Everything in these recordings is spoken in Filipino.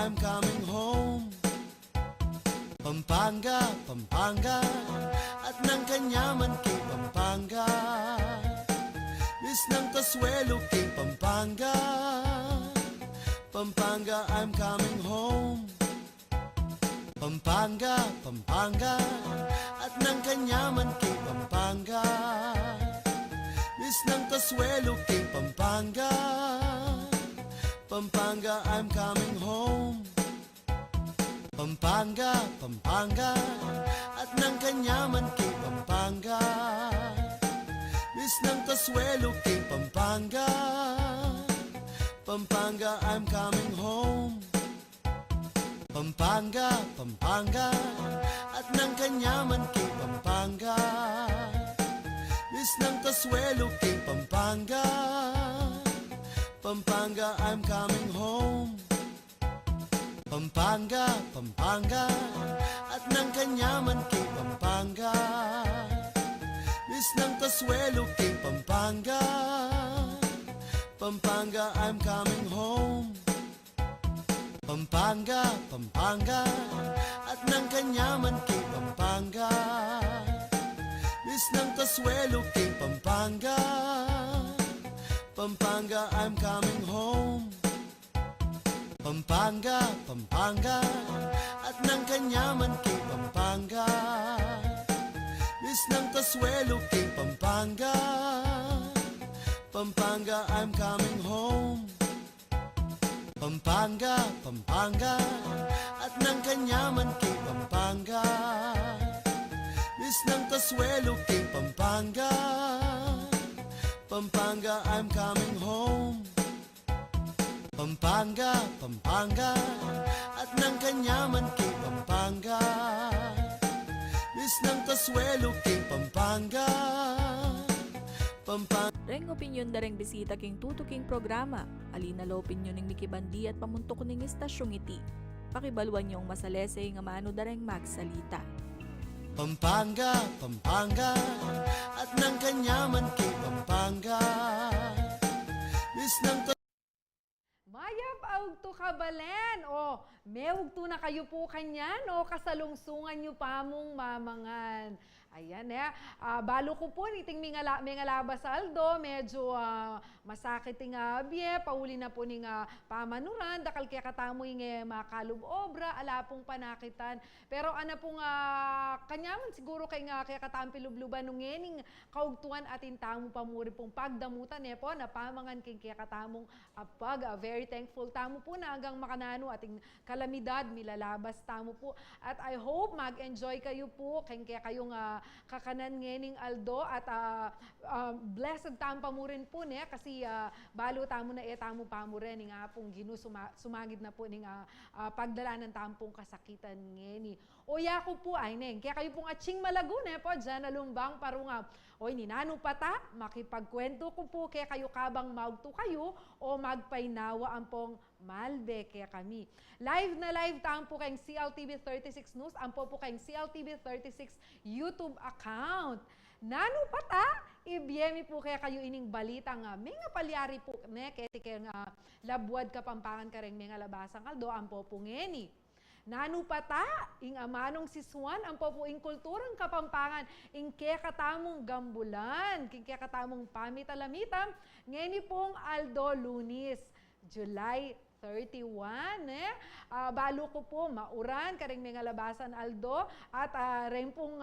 I'm coming home. Pampanga, Pampanga, at ng kanyaman kay Pampanga. Miss ng Kasuelo kay Pampanga. Pampanga, I'm coming home. Pampanga, Pampanga, at ng kanyaman kay Pampanga. Miss ng Kasuelo kay Pampanga. Pampanga, I'm coming home. Pampanga, Pampanga, at ng kanyaman kay Pampanga. Miss ng Kasuelo kay Pampanga. Pampanga, I'm coming home. Pampanga, Pampanga, at ng kanyaman kay Pampanga. Miss ng Kasuelo kay Pampanga. Pampanga, I'm coming home. Pampanga, Pampanga, at ng kanyaman kay Pampanga. Miss ng Kasuelo kay Pampanga. Pampanga, I'm coming home. Pampanga, Pampanga, at ng kanyaman kay Pampanga. Miss ng Kasuelo kay Pampanga. Pampanga, I'm coming home. Pampanga, Pampanga, at ng kanyaman kay Pampanga. Miss ng Kasuelo kay Pampanga. Pampanga, I'm coming home. Pampanga, Pampanga, at ng kanyaman kay Pampanga. Miss ng Kasuelo kay Pampanga. Pampanga, I'm coming home. Pampanga, Pampanga, at ng kanyaman kay Pampanga. Miss ng Kasuelo kay Pampanga. Pampanga. Reng opinyon da reng bisita king tutuking programa. Alina lo opinyon ning Mickey Bandi at pamuntok ning istasyong iti. Pakibalwan niyong masalese nga maano da reng magsalita. Pampanga, Pampanga, at ng kanyaman kay Pampanga. Miss ng Mayap augto kabalen o meugto na kayo po kanyan o kasalungsungan nyo pa mong mamangan. Ayan balo ko po niting mga labas Aldo, medyo masakit nga biye, pauli na po ni nga pamanuran, dakal kaya katamo yung makalub obra, ala pong panakitan. Pero ana pong kanyaman siguro kaya katampi-lubluban nung ngening kaugtuan atin tamo pamuri pong pagdamutan po, na pamangan kaya katamong apag, very thankful tamo po na hanggang makanano ating kalamidad, milalabas tamo po. At I hope mag-enjoy kayo po, kaya kayong kakanan ngening Aldo at blessed tampa mo rin po niya kasi balo tamo na tamo pa mo rin nga pong sumagid na po ning pagdala ng tampong kasakitan ngeni. Oya ko po ay neng, kaya kayo pong atsing malaguna po dyan na lumbang parunga. Oy, ninano pata, makipagkwento ko po kaya kayo kabang maugto kayo o magpainawa ang pong malbe kaya kami. Live na live taang po kayong CLTV 36 News, ang po kayong CLTV 36 YouTube account. Nano pata, ibiyemi po kaya kayo ining balita nga, may nga palyari po, kaya nga labwad kapampangan ka rin may nga labasang Aldo, ang po ngeni. Nanu pata, ing amanong si Swan, ang papuing kulturang kapampangan, ing kaya katamong gambulan, king kaya katamong pamitalamitam, ngeni pong Aldo Lunis, July 31, balo ko po, mauran, karing mga labasan Aldo, at rin pong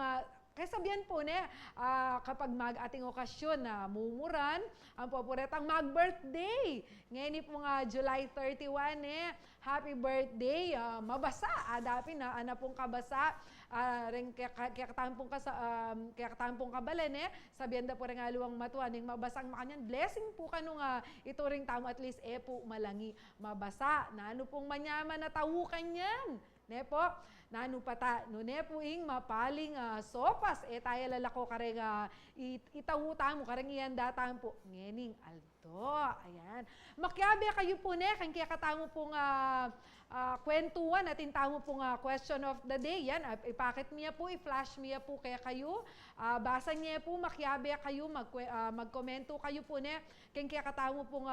kaya sabihan po kapag mag-ating okasyon na mumuran, ang papuretang mag-birthday. Ngayon po nga July 31, happy birthday. Mabasa, adapin na, ana pong kabasa, kaya katampong kabalan, sabihan da po rin nga luwang matuan, yung mabasang makanyan, blessing po kanong ito rin tamo at least po malangi mabasa, na ano pong manyaman na tawukan yan. Po, nanu pata, no po ing mapaling sopas, tayo lalako kareng itawuta mo, kareng iyan dataan po, ngening Aldo, ayan. Makyabe kayo po kaya katamo pong kwentuhan, at tamo pong question of the day, yan, ipakit niya po, i-flash niya po kaya kayo, basa niya po, makyabe kayo, magkomento kayo po kaya katamo pong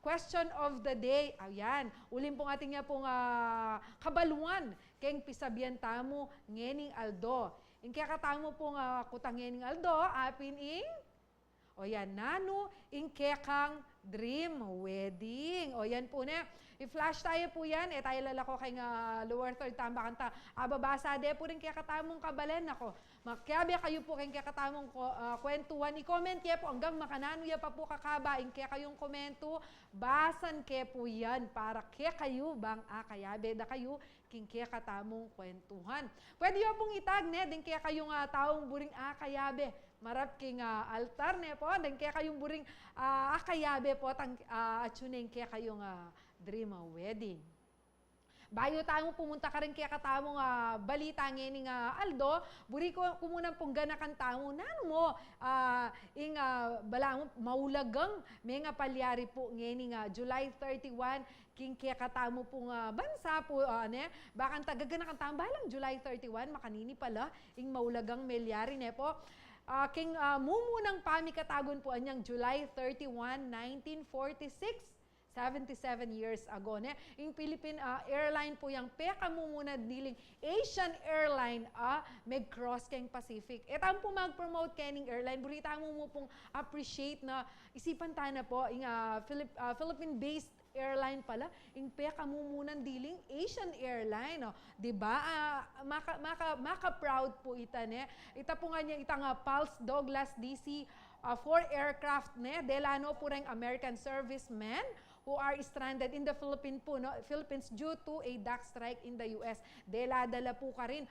question of the day. Ayan, ulim pong ating nga pong kabaluan. Keng pisabihan tamo ngening Aldo. In kaya katamo pong kutang ngening Aldo, apin ing o yan, nano, kang dream wedding. O yan po na. I-flash tayo po yan. Tayo lalako kay lower third tamba kanta. Babasa de po rin kaya katamong kabalen. Ako, makyabe kayo po kaya katamong kwentuhan. I-comment kaya po hanggang makanano ya pa po kakaba. Kaya kayong komento. Basan kaya po yan para kaya kayo bang kayabe da kayo kaya katamong kwentuhan. Pwede yung pong itag ne. Din kaya kayong taong buring kayabe. Marap king altar ne po, dan kaya kayong buring akayabe po, atsuning kaya kayong dream wedding. Bayo tayo pumunta ka rin kaya katamong balita ngayon Aldo, buri ko kumunang pong ganakan tamo, nano mo, bala mo, maulagang, may nga palyari po ngayon July 31, king kaya katamo pong bansa po, bakang tagaganakan tamo, balang July 31, makanini pala, maulagang melyari ne po, king mumunang pamikatagon po anyang July 31, 1946, 77 years ago. Yung Philippine airline po yung peka-mumunad niling Asian airline mag-cross keng Pacific. Ang po mag-promote kening airline, burita mo pong appreciate na isipan tayo na po yung Philippine-based airline pala, yung peka-mumunan diling Asian airline. Diba? Maka-proud po ita. Ita po nga niya, ita nga Pulse Douglas DC 4 aircraft delano po rin American servicemen who are stranded in the Philippines due to a DAC strike in the US. Dala po ka rin.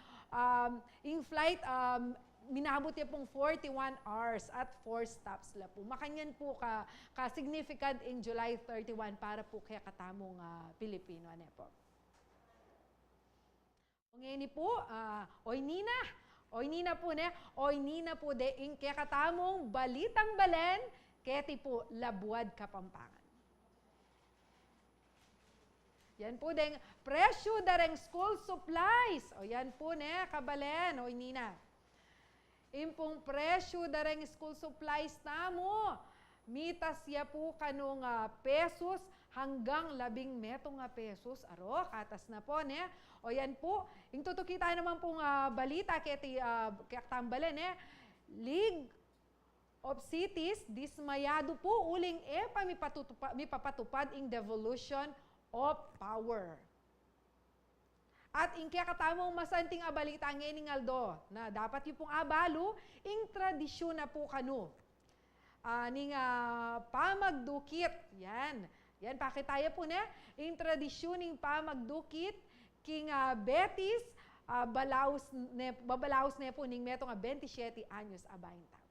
In flight, minabot niya pong 41 hours at 4 stops la po. Makanyan po ka-significant in July 31 para po kaya katamong Pilipino. Po. Ngayon po, oy Nina po de, in kaya katamong balitang balen, keti po Labuad, Kapampangan. Yan po deng presyo dareng school supplies. O yan po kabalen, oy Nina. Impong presyo dareng school supplies tamo. Mitas ya po kanong pesos hanggang 10 pesos. Aro, katas na po, O yan po, yung tutukita naman pong balita kaya tambalen, League of Cities, dismayado po uling mipapatupad in devolution of power. At kaya katamong masanting abalita ngayon Aldo, na dapat yung pong abalo, tradisyon na po kano. Ning pamagdukit, yan, pakitaya po tradisyon ng pamagdukit, king Betis, babalaos po ning metong 27 anyos abayin tao.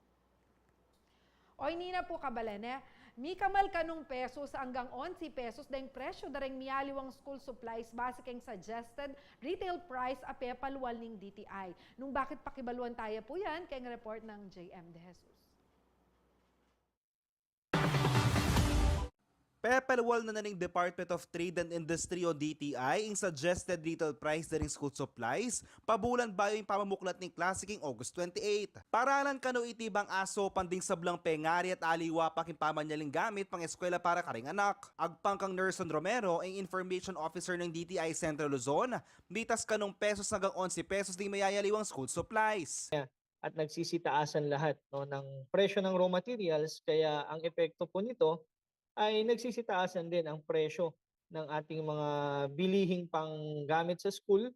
Oy nina po kabalan mikamal kanong pesos hanggang 11 pesos dahil presyo dareng miyaliwang school supplies base keng suggested retail price apepalwal ning DTI. Nung bakit pakibaluan tayo po yan, keng report ng JM De Jesus. Pepelwal na ning Department of Trade and Industry o DTI ang suggested retail price na ring school supplies pabulan bayo yung pamamuklat ning klase king August 28. Paralan kano itibang aso panding sablang pengari at aliwa paking pamanyaling gamit pang eskwela para karing anak. Agpang kang Nerson Romero ang information officer ng DTI Central Luzon, mitas kanong pesos hanggang 11 pesos ding mayayaliwang school supplies. At nagsisitaasan lahat ng presyo ng raw materials, kaya ang epekto po nito ay nagsisitaasan din ang presyo ng ating mga bilihing panggamit sa school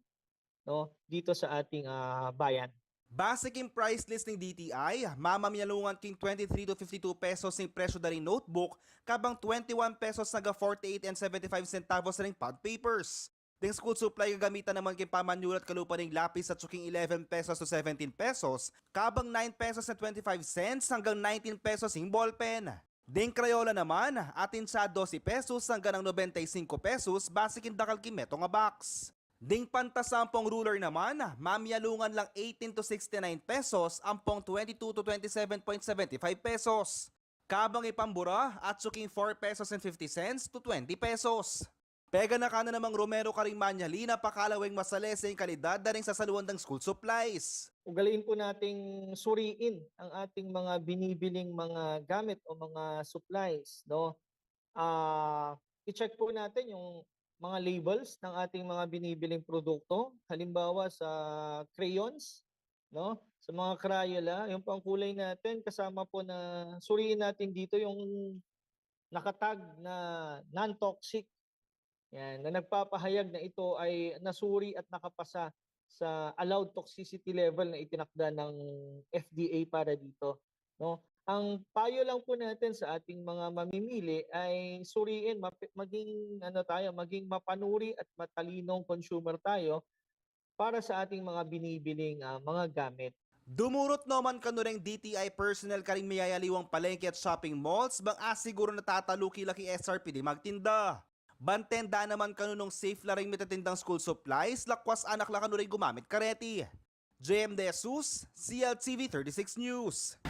dito sa ating bayan. Base king price list ng DTI, mamamiyalungan king 23 to 52 pesos ng presyo na ring notebook, kabang 21 pesos naga 48 and 75 centavos ring pad papers. Ding school supply gagamitan naman king pamanulat kalupa ring lapis at suking 11 pesos to 17 pesos, kabang 9 pesos na 25 cents hanggang 19 pesos ng ballpen. Ding Crayola naman, atin sa 12 pesos hanggang 95 pesos base king dakal king meto nga box. Ding pantasampong ruler naman, mamiyalungan lang 18 to 69 pesos, ampong 22 to 27.75 pesos. Kabang ipambura at suking 4 pesos and 50 cents to 20 pesos. Pega na kana namang Romero karing manyalina pakalaweng masalese yung kalidad na rin sa saluan ng school supplies. Ugaliin po nating suriin ang ating mga binibiling mga gamit o mga supplies. i-check po natin yung mga labels ng ating mga binibiling produkto. Halimbawa sa crayons, no? Sa mga Crayola, yung pangkulay natin, kasama po na suriin natin dito yung nakatag na non-toxic. Yan, na nagpapahayag na ito ay nasuri at nakapasa sa allowed toxicity level na itinakda ng FDA para dito, no? Ang payo lang po natin sa ating mga mamimili ay suriin, maging maging mapanuri at matalinong consumer tayo para sa ating mga binibiling mga gamit. Dumurot naman kanureng DTI personnel karing mayayaliwang palengke at shopping malls bang asiguro natataluki laki SRP di magtinda. Bantenda naman kanunong safe laring mitatindang school supplies, lakwas anak la kanuring gumamit kareti. JM De Jesus, CLTV 36 News.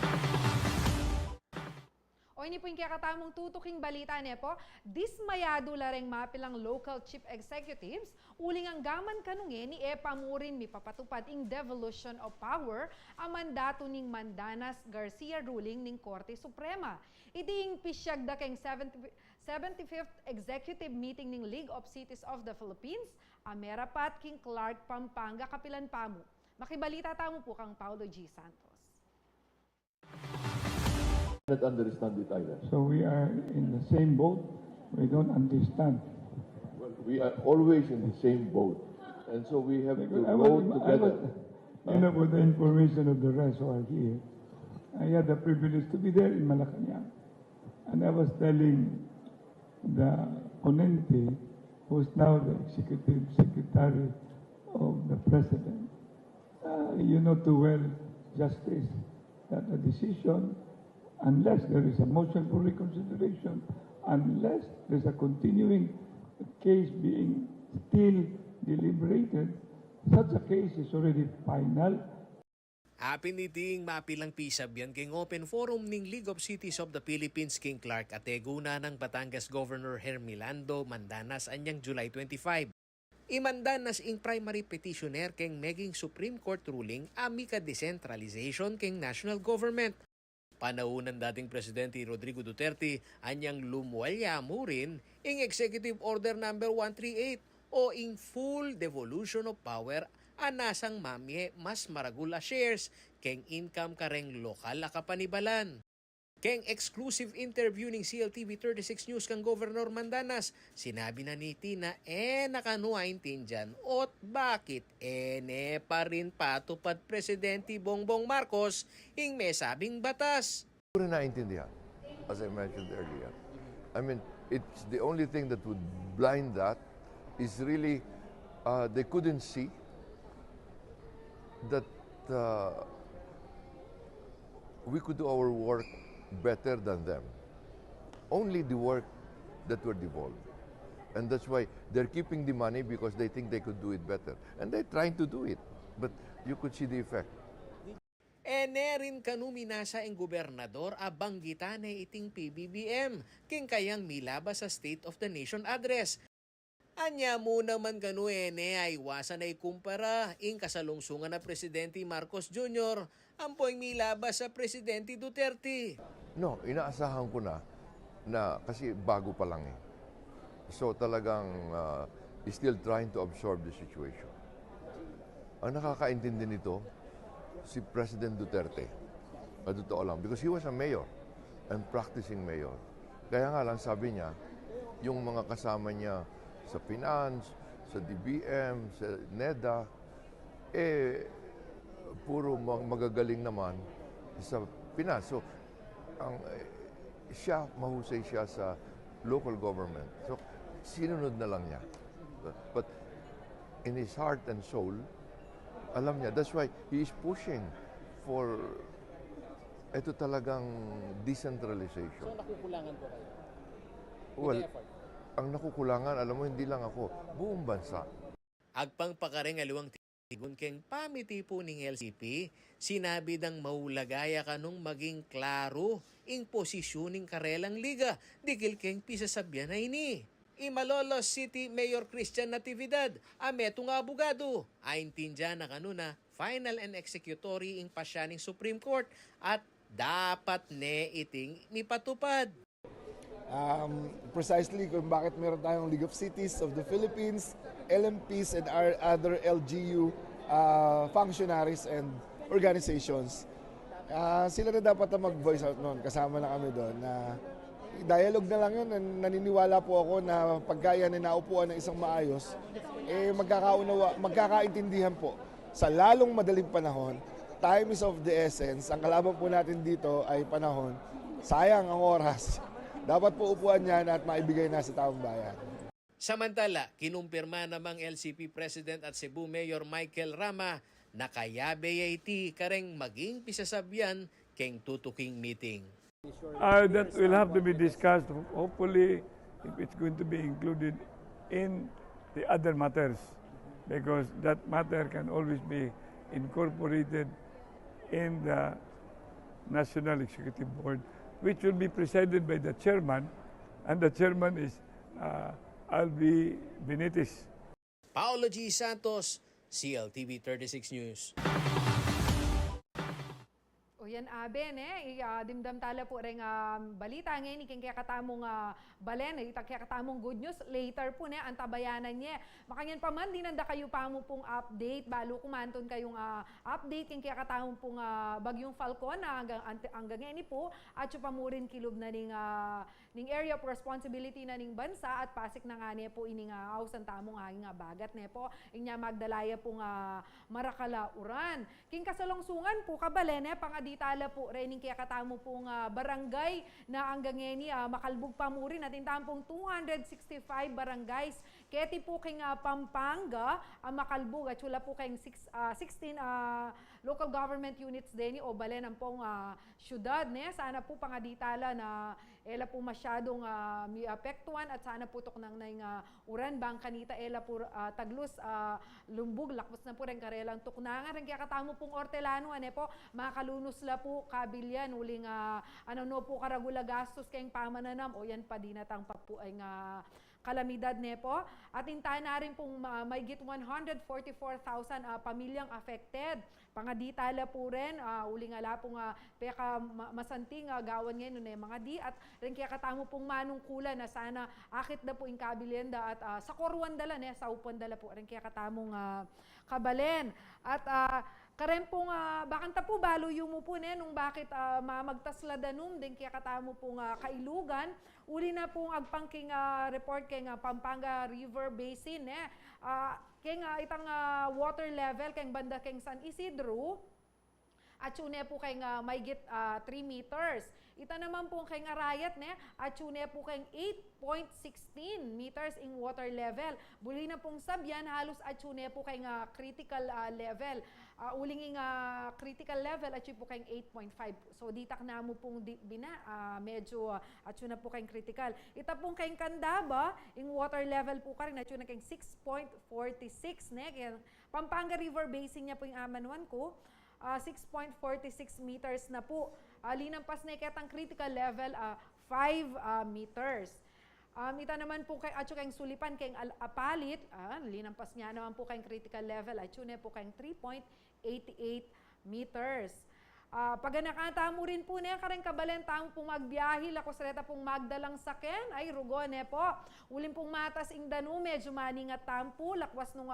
O ini po yung kakatamong tutuking balita niya po, dismayado lareng mapilang local chief executives, uling ang gaman kanunge ni Pamurin mi papatupad ing devolution of power ang mandato ning Mandanas Garcia ruling ning Korte Suprema. Idiing pisyag da keng 75th Executive Meeting ning League of Cities of the Philippines, Amerapat King Clark, Pampanga, Kapilan Pamu. Makibalita tamo po kang Paulo G. Santos. Not understand it either. So we are in the same boat. We don't understand. Well, we are always in the same boat, and so we have to Because row together. for the information of the rest who are here, I had the privilege to be there in Malacanang. And I was telling the ponente, who is now the executive secretary of the president, you know too well, Justice, that the decision, unless there is a motion for reconsideration, unless there's a continuing case being still deliberated, such a case is already final. Apiniting mapilang pisabyan king open forum ning League of Cities of the Philippines King Clark at teguna ng Batangas Governor Hermilando Mandanas anyang July 25. Imandanas ing primary petitioner king meging Supreme Court ruling amika decentralization king national government. Panaunan dating Presidente Rodrigo Duterte anyang lumuwalya mo rin ing Executive Order number 138 o ing full devolution of power anasang mamye mas maragula shares keng income kareng lokal a kapanibalan. Keng exclusive interview ning CLTV 36 News kang Governor Mandanas, sinabi na ni Tina nakanuain dyan ot bakit pa rin patupad Presidente Bongbong Marcos ing may sabing batas. Hindi naintindihan, as I mentioned earlier. I mean, it's the only thing that would blind that is really they couldn't see that we could do our work better than them. Only the work that were devolved. And that's why they're keeping the money because they think they could do it better. And they're trying to do it. But you could see the effect. Rin kanuminasa ang gobernador abanggitan iting PBBM king kayang milabas sa State of the Nation address. Anya mo naman kanu ay iwasan ay kumpara ing kasalungsungan na Presidente Marcos Jr. ang poing milabas sa Presidente Duterte. No, inaasahan ko na kasi bago pa lang eh. So talagang still trying to absorb the situation. Ang nakakaintindi nito, si President Duterte. Totoo lang. Because he was a mayor and practicing mayor. Kaya nga lang sabi niya, yung mga kasama niya sa finance, sa DBM, sa NEDA, puro magagaling naman sa finance. So, mahusay siya sa local government. So, sinunod na lang niya. But in his heart and soul, alam niya. That's why he is pushing for ito talagang decentralization. So nakukulangan po kayo? Well, ang nakukulangan, alam mo, hindi lang ako, buong bansa. Agpang pakareng aliwang tigun keng pamiti po ning LCP, sinabi dang maulagaya kanong maging klaro ing posisyoning karelang liga, dikil keng pisasabyan na ini. Malolos City Mayor Christian Natividad, ametong abogado, aintindyan na kanuna final and executory ing pasyaning Supreme Court at dapat ne iting mipatupad. precisely kung bakit meron tayong League of Cities of the Philippines, LMPs, and our other LGU functionaries and organizations. Sila na dapat na mag-voice out noon. Kasama na kami doon na dialogue na lang yun. Naniniwala po ako na pagka yan ay naupuan ng isang maayos, magkakaintindihan po sa lalong madaling panahon. Time is of the essence. Ang kalaban po natin dito ay panahon. Sayang ang oras. Dapat po upuan yan at maibigay na sa taong bayan. Samantala, kinumpirma namang LCP President at Cebu Mayor Michael Rama na kayabe iti kareng maging pisasabyan keng tutuking meeting. That will have to be discussed, hopefully, if it's going to be included in the other matters, because that matter can always be incorporated in the National Executive Board, which will be presided by the chairman, and the chairman is Albi Benitez. Paolo G. Santos, CLTV 36 News. O yan, Aben, dimdam tala po rin balita ngayon, iking kaya katamong balen, kaya katamong good news, later po ang tabayanan niya. Makanyan pa man, dinanda kayo pa mo pong update, balo kumanton kayong update, kaya katamong pong bagyong Falcon, hanggang ngayon po, at yung pamurin kilob na ning area of responsibility na ning bansa, at pasik na nga niya po ining ausan tamong hanging bagat niya po, inya magdalaya pong Marakalauran. King kasalongsungan po, kabalen, pangaditala po, rening kaya katamo pong barangay na hanggang ngayon, makalbog pa mo rin, natin tampong 265 barangays. Keti po king Pampanga, makalbog, at wala po kayong 16 local government units din, o balen ang pong syudad. Sana po pangaditala na ela po masyadong miapektuan at sana po tok nang uran bang kanita ela po taglos lumbog lakwas na po rin karelang tuknangan rin kaya katamo pong Ortelano po makalunos la po kabilyan uling po karagula gastos kayong pamananam o yan pa dinatang pa po ay kalamidad po. At intahan na rin pong maigit 144,000 pamilyang affected. Pangaditala po rin, uling ala pong peka masanting gawan ngayon mga di. At rin kaya katamo pong manungkulan na sana akit na po yung kabilyenda at sa korwan dala, sa upan dala po. Rin kaya katamong kabalen. At karen pong bakanta po balo yung mo po nung bakit mamagtasladanum din kaya katamo pong kailugan uli na pong agpangking report kay Pampanga River Basin kay itang water level kay banda kay San Isidro at yun po kay maigit 3 meters. Ita naman po kay Arayat at yun po kay 8.16 meters in water level. Buli na pong sabyan halos at yun po kay critical level. Uling critical level at yun po kay 8.5. So ditak na mo pong medyo at yun na po kay critical. Ita pong kay Candaba, in water level po ka rin at yun na kay 6.46. Pampanga River Basin niya po yung amanuan ko. 6.46 meters na po. Linampas na iketang critical level 5 meters. Ita naman po kay atyo kayong sulipan kayong apalit, linampas niya naman po kayong critical level at yun po kayong 3.88 meters. Pag nakata mo rin po niya kareng kabalen taong pong magbiyahe lakos reta pong magdalang saken ay rugon po. Ulim pong matas ing danu medyo maningat tampo lakwas nung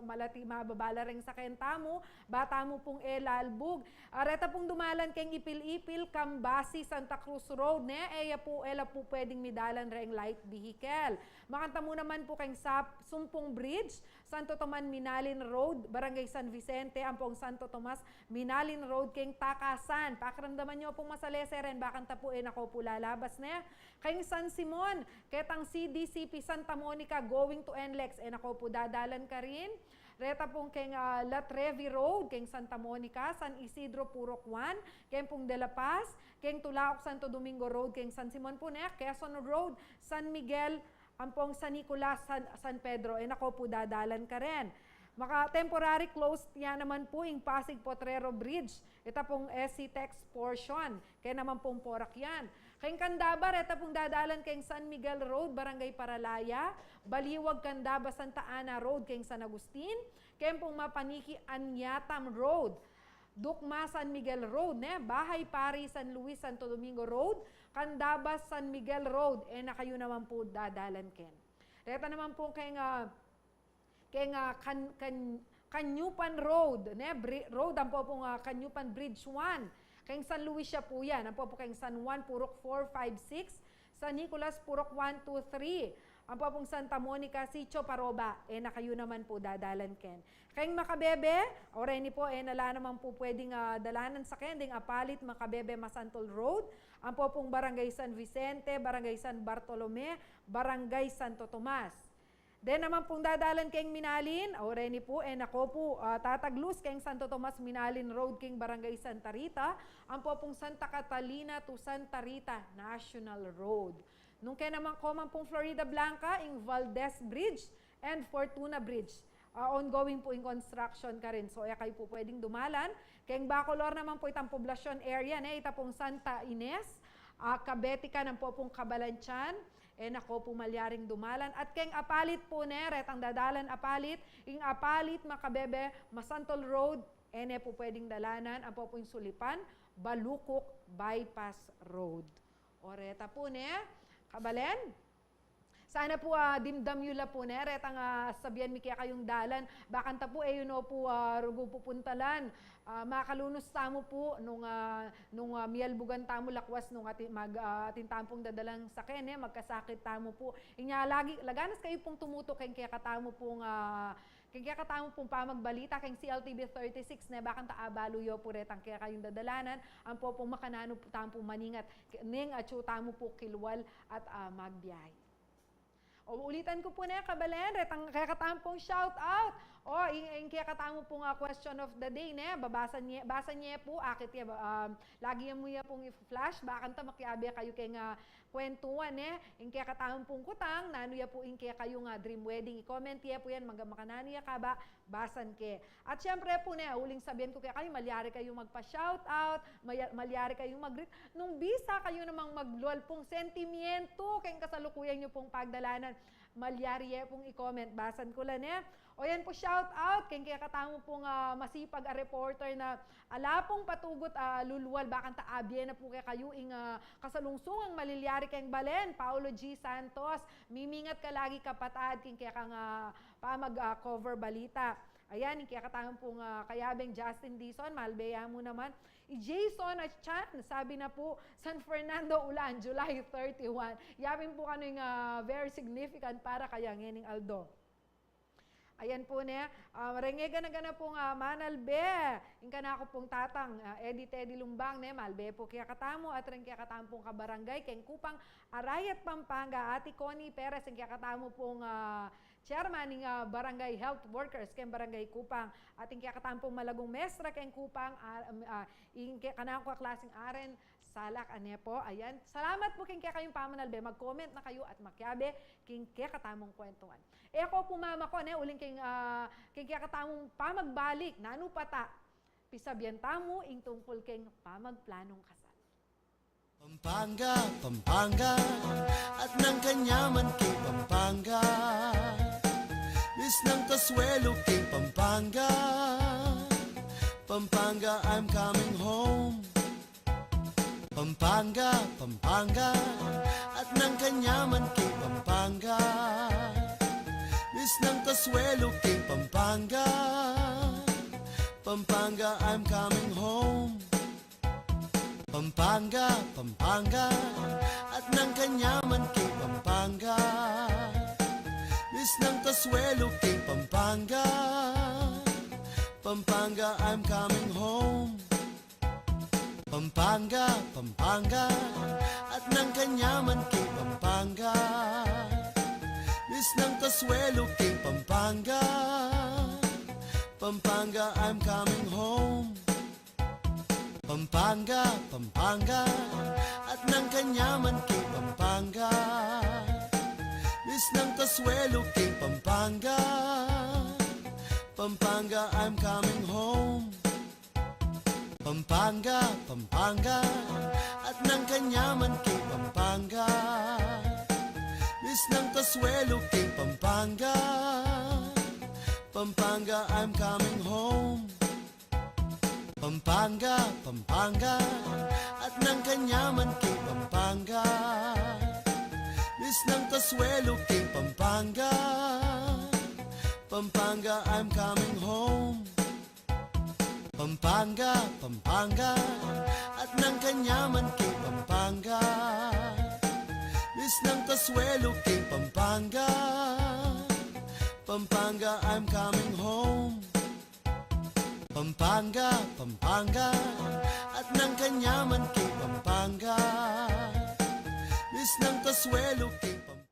malati mababala ring saken tamo bata mo pong elalbog. Reta pong dumalan keng ipil-ipil Kambasi Santa Cruz Road ela po pwedeng midalan ring light vehicle. Makanta mo naman po keng Sumpong Bridge, Santo Tomas Minalin Road, Barangay San Vicente, ampong Santo Tomas Minalin Road keng Takasan. Pakiramdaman nyo pong masaleseren, bakanta po ako po lalabas keng San Simon, ketang CDCP Santa Monica going to NLEX, ako po dadalan ka rin. Reta pong keng La Trevi Road, keng Santa Monica, San Isidro Purok 1, keng pong De La Paz, keng Tulaok Santo Domingo Road, keng San Simon po Quezon Road, San Miguel, ampong San Nicolas, San Pedro, ako po dadalan ka rin. Temporary closed yan naman po yung Pasig Potrero Bridge. Ito pong SC Tex portion. Kaya naman pong Porac yan. Kayong Candaba, ito pong dadalan kayong San Miguel Road, Barangay Paralaya. Baliwag Candaba, Santa Ana Road, kayong San Agustin. Kayong pong Mapaniki Anyatam Road. Dukma San Miguel Road, Bahay Pari San Luis Santo Domingo Road, Candabas San Miguel Road, na kayo naman po dadalan ken. Reta naman po kay Kanyupan Road, road ang po pong Kanyupan Bridge 1. Kay San Luis siya po yan. Ang po kay San Juan, Purok 4, 5, 6. San Nicolas, Purok 1, 2, 3. Ang po pong Santa Monica, Sitio Paroba, na kayo naman po dadalan ken. Kay Makabebe, already po, nala naman po pwedeng dalanan sa kending Apalit, Makabebe, Masantol Road. Ang po pong Barangay San Vicente, Barangay San Bartolome, Barangay Santo Tomas. Then naman pong dadalan kayong Minalin, already po, nako po, tataglus kayong Santo Tomas Minalin Road kayong Barangay Santa Rita, ang po pong Santa Catalina to Santa Rita National Road. Nung kaya naman ko man pong Florida Blanca, yung Valdez Bridge and Fortuna Bridge. Ongoing po yung construction ka rin. So, kayo po pwedeng dumalan. Kayong Bacolor naman po itang poblasyon area, ita pong Santa Ines, Kabetika ng po pong Kabalanchan, nako po malyaring dumalan. At kayong Apalit po, retang dadalan Apalit, yung Apalit, Makabebe, Masantol Road, po pwedeng dalanan. Ang po yung Sulipan, Balukok, Bypass Road. O reta po, Kabalen? Sana po dimdamyula po retang sabihan mi kaya kayong dalan. Bakanta po yun po rugo pupuntalan. Makalunos tamo po nung mialbugan tamo lakwas nung atintampong dadalang saken magkasakit tamo po. Inya lagi laganas kayo pong tumutok kaya katamo pong kaya katamo pong pamagbalita kay CLTV 36 bakang taabaluyo po retang kaya kayong dadalanan ang po pong makanano po tamo maningat ning atsu tamo po kilwal at magbiyahe. O ulitan ko po Kabalen, retang kaya katampong shout out. Yung kaya katamo pong question of the day, basa niya po, akit lagi mo ya pong i-flash, bakan ta makiabi kayo kay nga kwentuan, yung kaya katamo pong kutang, nano ya po yung kaya kayo nga dream wedding, i-comment ya po yan, makanano ya ka ba, basan ke. At syempre po uling sabihin ko kaya kayo, malyari kayo magpa-shout out, malyari kayo mag-greet, nung bisa kayo namang magluwal pong sentimiento, kayong kasalukuyan nyo pong pagdalanan, malyari ya pong i-comment, basan ko lang O yan po, shout out, kaya katamo pong masipag reporter na ala pong patugot lulwal, bakang taabye na po kayo ing kasalungsungang malilyari kayong Balen, Paulo G. Santos, mimingat ka lagi kapatad, kaya kang pamag-cover balita. Ayan, kaya katamo pong kayabeng Justin Dizon, malbeya mo naman. Jason at Chan, sabi na po, San Fernando Ulan, July 31. Yapin po kano yung very significant para kaya ngening Aldo. Ayan po rengega na gana pong Manalbe, yung kana ako pong tatang, Teddy Lumbang, malbe po kaya katamo, at rin kaya katamo pong kabarangay, kayong Kupang Arayat, Pampanga, Ate Connie Perez, yung kaya katamo pong chairman ng Barangay Health Workers, kayong Barangay Kupang, at yung kaya katamo pong Malagong Mestra, kayong Kupang, yung kaya kanang ko klaseng Aren, Salak, po. Ayan. Salamat po kaya kayong pamanalbe. Mag-comment na kayo at makyabe kaya katamong kwentuhan. Ako po mama ko, uling kaya katamong pamagbalik, nanu pata, pisabyan tamo, ing tungkol kayong pamagplanong kasal. Pampanga, Pampanga, at ng kanyaman kay Pampanga. Miss ng Kasuelo kay Pampanga. Pampanga, I'm coming home. Pampanga, Pampanga, at ng kanyaman kay Pampanga. Miss ng Kasuelo kay Pampanga. Pampanga, I'm coming home. Pampanga, Pampanga, at ng kanyaman kay Pampanga. Miss ng Kasuelo kay Pampanga. Pampanga, I'm coming home. Pampanga, Pampanga, at ng kanyaman kay Pampanga. Miss ng Kasuelo kay Pampanga. Pampanga, I'm coming home. Pampanga, Pampanga, at ng kanyaman kay Pampanga. Miss ng Kasuelo kay Pampanga. Pampanga, I'm coming home. Pampanga, Pampanga, at ng kanyaman kay Pampanga. Miss ng Kasuelo kay Pampanga. Pampanga, I'm coming home. Pampanga, Pampanga, at ng kanyaman kay Pampanga. Miss ng Kasuelo kay Pampanga. Pampanga, I'm coming home. Pampanga, Pampanga, at ng kanyaman kay Pampanga. Miss ng Kasuelo kay Pampanga. Pampanga, I'm coming home. Pampanga, Pampanga, at ng kanyaman kay Pampanga. Miss ng Kasuelo kay Pampanga.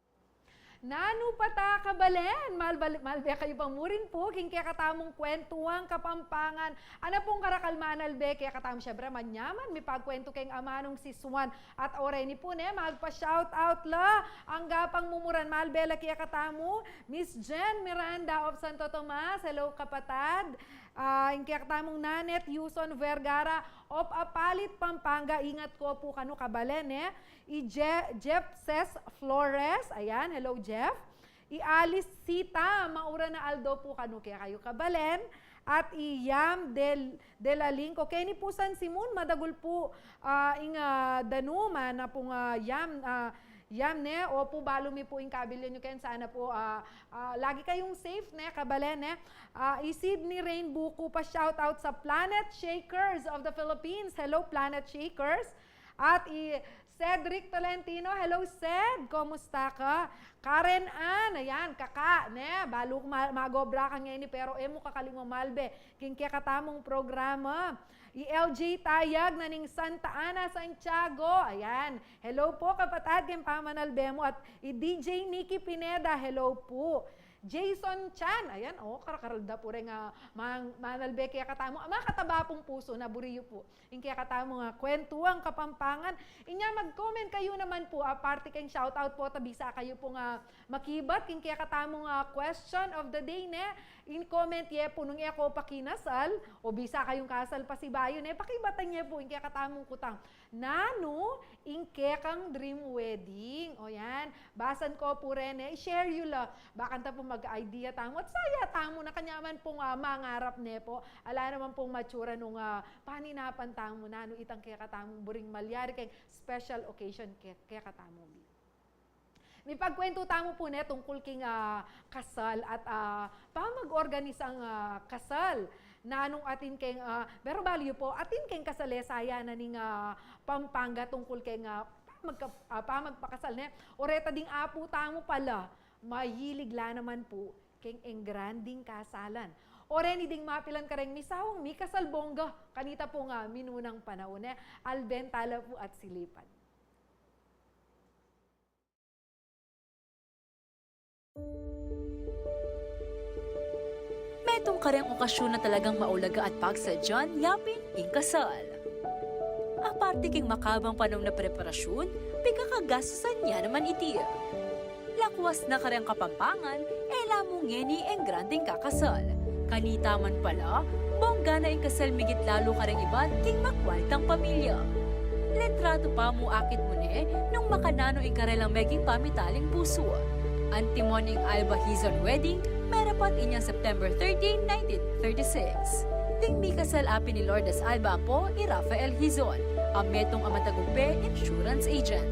Nanu pata kabalen, malbe kayo pamurin po, king kaya katamong kwentuang Kapampangan. Ano pong karakalman albe, kaya katamong syempre manyaman, may pagkwento kayong amanong si Swan at Oreni po ne, magpa-shout out la, ang gapang mumuran malbela kaya katamo, Miss Jen Miranda of Santo Tomas, hello kapatad. Yung kaya katamong Nanet Yuson Vergara of Apalit, Pampanga, ingat ko po kano kabalen Jeff Ses Flores, ayan, hello Jeff. Alice Sita, maura na Aldo po kano kaya kayo kabalen. At Yam de la Lingco, Kenny po San Simon, madagul po danuma na pong Yam ne, o po balo mi po yung kabilyo nyo kayo, sana po lagi kayong safe ne, kabalen ne. Sydney Rainbow ko pa shout out sa Planet Shakers of the Philippines, hello Planet Shakers. At Cedric Tolentino, hello Ced, kumusta ka? Karen Ann, ayan, kaka, ne, balo magobra ka ngayon pero emo kakalimo malbe, king kaya katamong programa. LJ Tayag na ning Santa Ana, Santiago, ayan, hello po kapatad, king pamanalbemo. At DJ Nikki Pineda, hello po. Jason Chan, ayan, karakaralda po rin manalbe kaya katamo, mga katabapong puso na buriyo po. Yung kaya katamo nga, kwentuang Kapampangan. Inya, mag-comment kayo naman po, parte kayong shoutout po, tabisa kayo po nga makibat, yung kaya katamo nga question of the day, ne? In-comment ye po, nung ako pakinasal, o bisa kayong kasal pa si Bayo, ne? Pakibatan niya po, yung kaya katamong kutang. Nano, inke kang dream wedding. O yan, basan ko po rin, i-share you la. Bakanta po mag-idea tamo. At saya tamo na kanyaman pong mangarap ne po. Ala naman pong matsura nung paninapan tamo na. No, itang kaya katamong buring malyari kay special occasion kaya katamong. May pagkwento tamo po ne tungkol king kasal at mag-organize ang kasal. Nanong atin keng, pero value po, atin keng kasalesaya na ning Pampanga tungkol keng magpakasal ne. Oreta ding apo tamo pala, mahilig la naman po keng engranding kasalan. Oreni ding mapilan kareng misawang mi kasal bongga, kanita po nga minunang panahon Alben tala po at silipan. Metong kareng okasyon na talagang maulaga at pagsadyan, yapin ing kasal. Aparte king makabang panong na preparasyon, pigkakagastusan niya naman iti. Lakwas na kareng Kapampangan, lamong ngeni ang granding kakasal. Kanita man pala, bongga na ing kasal migit lalo kareng iban king makwaltang pamilya. Letrato pa mo akit mo ne, nung makanano ing karelang meging pamitaling puso. Antimon ing Alba Hizon wedding, merapat inyang September 13, 1936. Ding mi kasal api ni Lourdes Alba po ni Rafael Hizon, ang metong amatagumpe insurance agent.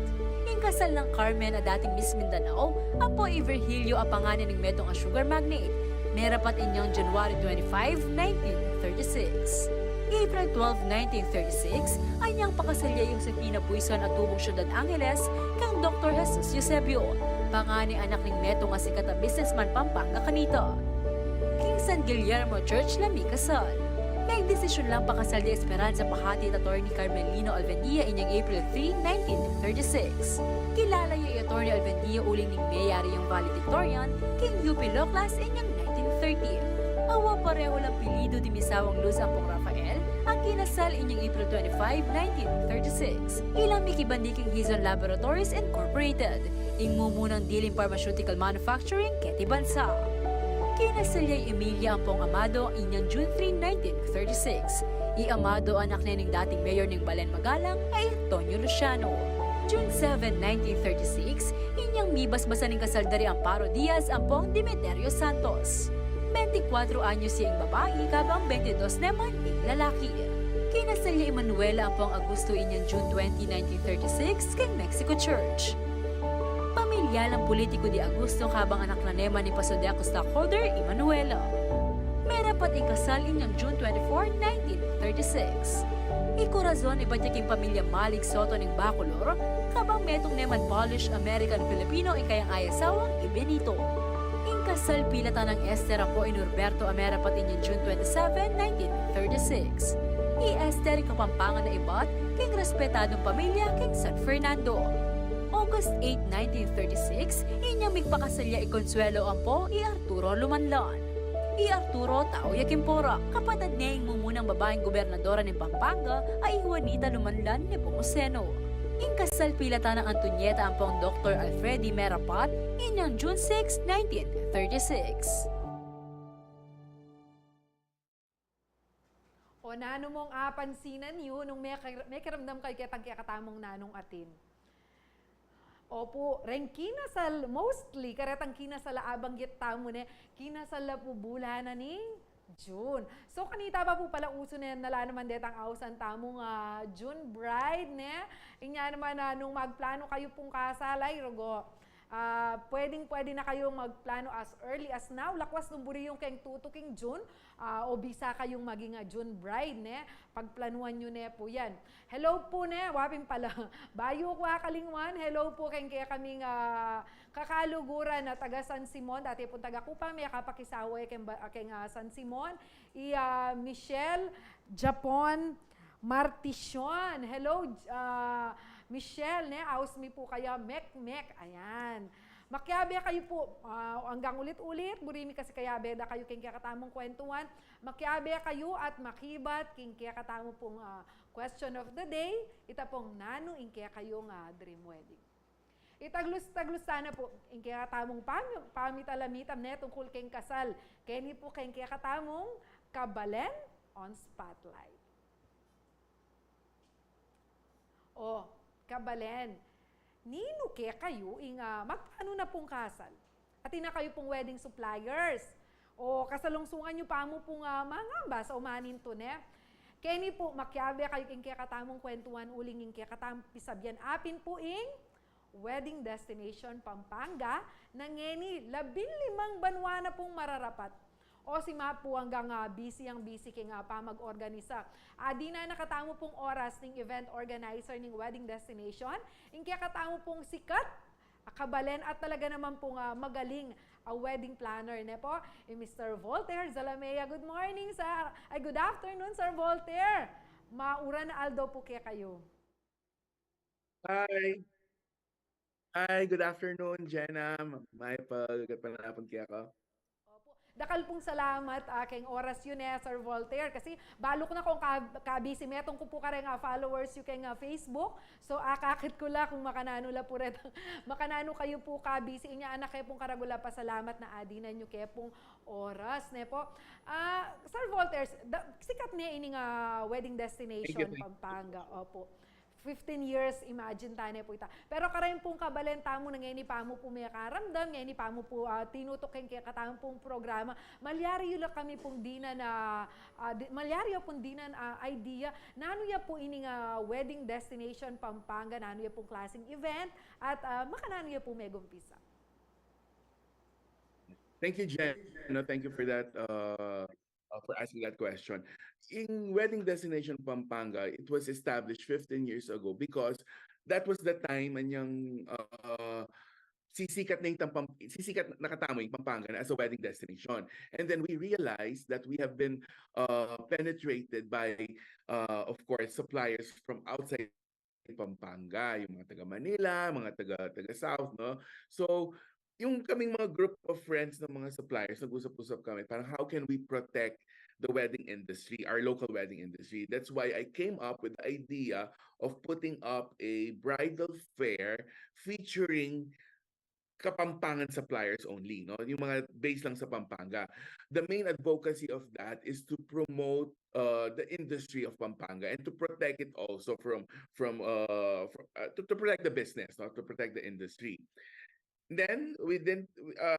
Ing kasal ng Carmen na dating Miss Mindanao, ang po Virgilio apanganan ng metong a sugar magnate, merapat inyang January 25, 1936. April 12, 1936, anyang pakasalya yung Josefina Puison at tubong syudad Angeles kang Dr. Jesus Eusebio, pangani anak ng Neto nga sikat na businessman Pampanga kanito. King San Guillermo Church lami kasal. May desisyon lang pakasalya Esperanza Pahati at Atty. Carmelino Alvendia inyang April 3, 1936. Kilala yung Atty. Alvendia uling ning mayari yung valedictorian, King UP Law Class inyang 1930. Awa pareho lang pilido di misawang Luz Ampong Rafael, ang kinasal inyang April 25, 1936. Ilang mikibandiking Hizon Laboratories Incorporated, ingmumunang Diling Pharmaceutical Manufacturing, Keti Bansa. Kinasal niya Emilia Ampong Amado inyang June 3, 1936. Amado anak na ng dating mayor ng Balen Magalang ay Tonyo Luciano. June 7, 1936, inyang mibas-basa ng kasaldari Amparo Diaz Ampong Demeterio Santos. 24 anyos siyang babae, kabang 22 naman ng lalaki. Kinasal niya Emanuela ang pang Agosto inyang June 20, 1936 kay Mexico Church. Pamilya ng politiko di Augusto kabang anak na nema ni Pasodeco stockholder Emanuela. May rapat ikasal inyang June 24, 1936. Ikorazon iba niya king pamilya Malig Soto ng Bacolor kabang metong neman Polish American Filipino ikayang ayasawang Ibenito. Inkasal pilata ng Esther po in Norberto Amerapat inyang June 27, 1936. I-Esther kapampangan na ibat king respetadong pamilya king San Fernando. August 8, 1936, inyang migpakasalya i-Consuelo Ampo i-Arturo Lumanlan. I-Arturo Tao Yakimpora, kapatid niya yung mumunang babaeng gobernadora ng Pampanga ay Juanita Lumanlan ni Pomoceno. Inkasal pilata ng Antonieta Ampong Dr. Alfredi Merapat inyang June 6, 1936. O nano mong pansinan yun nung may karamdam kayo kitang kakatamong nanong atin. Opo, ren kinasal, mostly, karetang kinasal abang gita mo ne, kinasal po bulan na ni June. So, kanita pa po pala uso na nala naman detang ausan tamong June bride, ne? Inya naman nung magplano kayo pong kasalay, rogo. Pwede na kayong magplano as early as now. Lakwas nung buri yung keng tutuking June, o bisa kayong maging June bride, ne? Pagplanuan nyo ne po yan. Hello po ne, wapin pala. Bayo ko kalingwan, hello po keng kaya kaming kakaluguran na taga San Simon, dati po taga Kupang, may kapakisaway keng San Simon. Michelle, Japon, Martison. Hello, Michelle, ne? Aus mi po kaya, mek. Ayan. Makyabe kayo po, hanggang ulit-ulit, burimi kasi kayabe da kayo king katamong kwentuhan. Makyabe kayo at makibat king katamong pong question of the day. Ita pong nano ing kayong dream wedding. Itaglus sana po ing katamong pamitalamitam ne tungkol king kasal. Keni po king katamong kabalen on spotlight. O, kabalen. Nino kaya kayo magpaano na pong kasal? At na kayo pong wedding suppliers. O kasalungsungan nyo pa mo pong mangamba sa umanin to, ne? Kaya po, makyabe kayo king kaya katamong kwentuhan uling ing kaya katamong pisabyan apin po wedding destination Pampanga na ngeni 15 banwa na pong mararapat. O si Mapu hanggang busy king pamag-organisa. Di na nakatamo pong oras ng event organizer ng wedding destination. Yung kaya katamo pong sikat, kabalen at talaga naman pong magaling wedding planner ne po. Mr. Voltaire Zalamea. Good morning, sir. Good afternoon, Sir Voltaire. Maura na aldo po kaya kayo. Hi, good afternoon, Jenna. May pagkapanapon kaya ka. Dakal pong salamat kay oras yun Sir Voltaire. Kasi balo ko na kung kabisi metong ko po ka rin followers yung kay Facebook. So kakit ko la kung makanano la po rin. Makanano kayo po kabisi. Inya anak kayo pong karagula pa salamat na adinan nyo kayo pong oras. Ne po. Sir Voltaire, sikat niya ining wedding destination Pampanga. Opo. 15 years, imagine tane po ita. Pero karayin pong kabalenta mo na ngayon pa mo po may karamdam, ngayon pa mo po tinutukin kaya katang pong programa. Malyari yun lang kami pong dinan malyari yun pong dinan idea. Nano ya po ining wedding destination Pampanga, nano ya pong klaseng event, at makanano ya po may gumpisa. Thank you, Jen. Thank you for that, for asking that question. In Wedding Destination Pampanga, it was established 15 years ago because that was the time anyang sisikat nakatamo yung Pampanga as a wedding destination. And then we realized that we have been penetrated by, of course, suppliers from outside Pampanga, yung mga taga Manila, mga taga South, no? So, yung kaming mga group of friends ng mga suppliers, nag-usap-usap kami, parang how can we protect the wedding industry, our local wedding industry. That's why I came up with the idea of putting up a bridal fair featuring Kapampangan suppliers only, no? Yung mga based lang sa Pampanga. The main advocacy of that is to promote the industry of Pampanga and to protect it also from to protect the business, no? To protect the industry. Then we then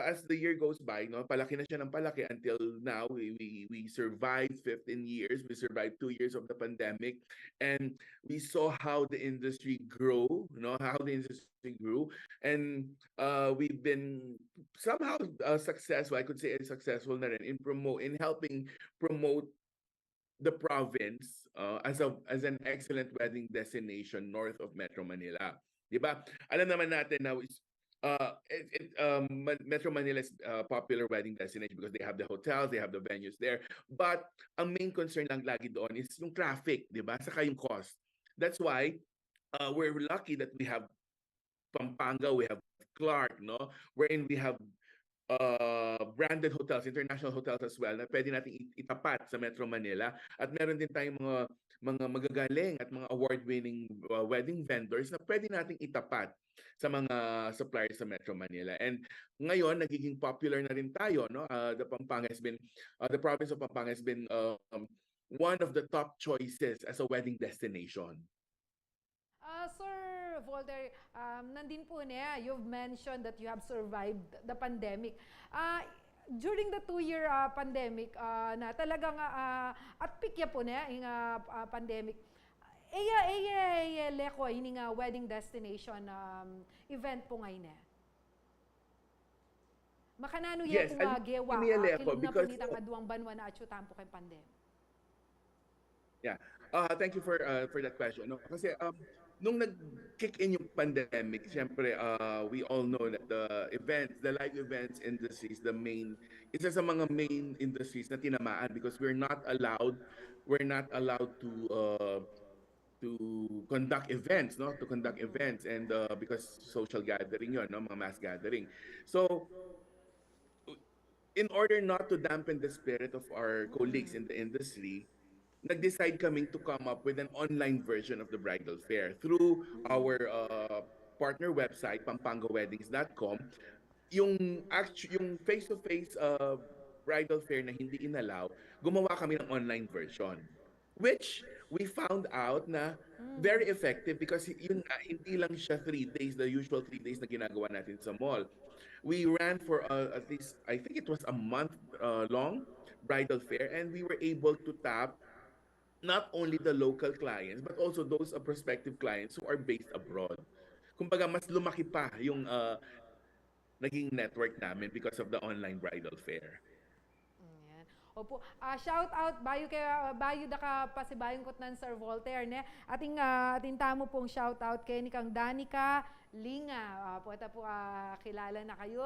as the year goes by, no, palaki na siya ng palaki until now. We survived 15 years. We survived 2 years of the pandemic, and we saw how the industry grow. How the industry grew, and we've been somehow successful. I could say successful na rin in helping promote the province as an excellent wedding destination north of Metro Manila. 'Di ba? Alam naman natin na Metro Manila is a popular wedding destination because they have the hotels, they have the venues there. But ang main concern lang lagi doon is yung traffic, 'di ba? Saka yung cost. That's why we're lucky that we have Pampanga, we have Clark, no? Wherein we have branded hotels, international hotels as well na pwede nating itapat sa Metro Manila, at meron din tayong mga magagaling at mga award-winning wedding vendors na pwede nating itapat sa mga suppliers sa Metro Manila. And ngayon nagiging popular na rin tayo, no? The province of Pampanga has been one of the top choices as a wedding destination. Sir Volter, nandin po niya, you've mentioned that you have survived the pandemic. During the 2-year pandemic, na talagang at peak ya po niya, yung pandemic, leko, yung wedding destination event po ngayon eh. Makanano Yes, yan po gewa, leko kilom na po because nitang aduang banwa na atyutan po kay pandemic. Yeah. Thank you for that question. No, kasi nung nag-kick in yung pandemic, siyempre we all know that the live events industry is isa sa mga main industries na tinamaan because we're not allowed to conduct events, no? To conduct events, and because social gathering yon, no? Mga mass gathering. So in order not to dampen the spirit of our colleagues in the industry, nag-decide kaming to come up with an online version of the bridal fair through our partner website, pampangaweddings.com. Yung face-to-face bridal fair na hindi inalaw, gumawa kami ng online version, which we found out na very effective because yun hindi lang siya 3 days, the usual 3 days na ginagawa natin sa mall. We ran for at least, I think it was a month long bridal fair, and we were able to tap not only the local clients but also those prospective clients who are based abroad. Kumbaga mas lumaki pa yung naging network namin because of the online bridal fair. Opo, shout out bayo da ka pasibayong kot nan Sir Voltaire ne. Ating tamo pong shout out kay ni kang Danica Linga. Po kilala na kayo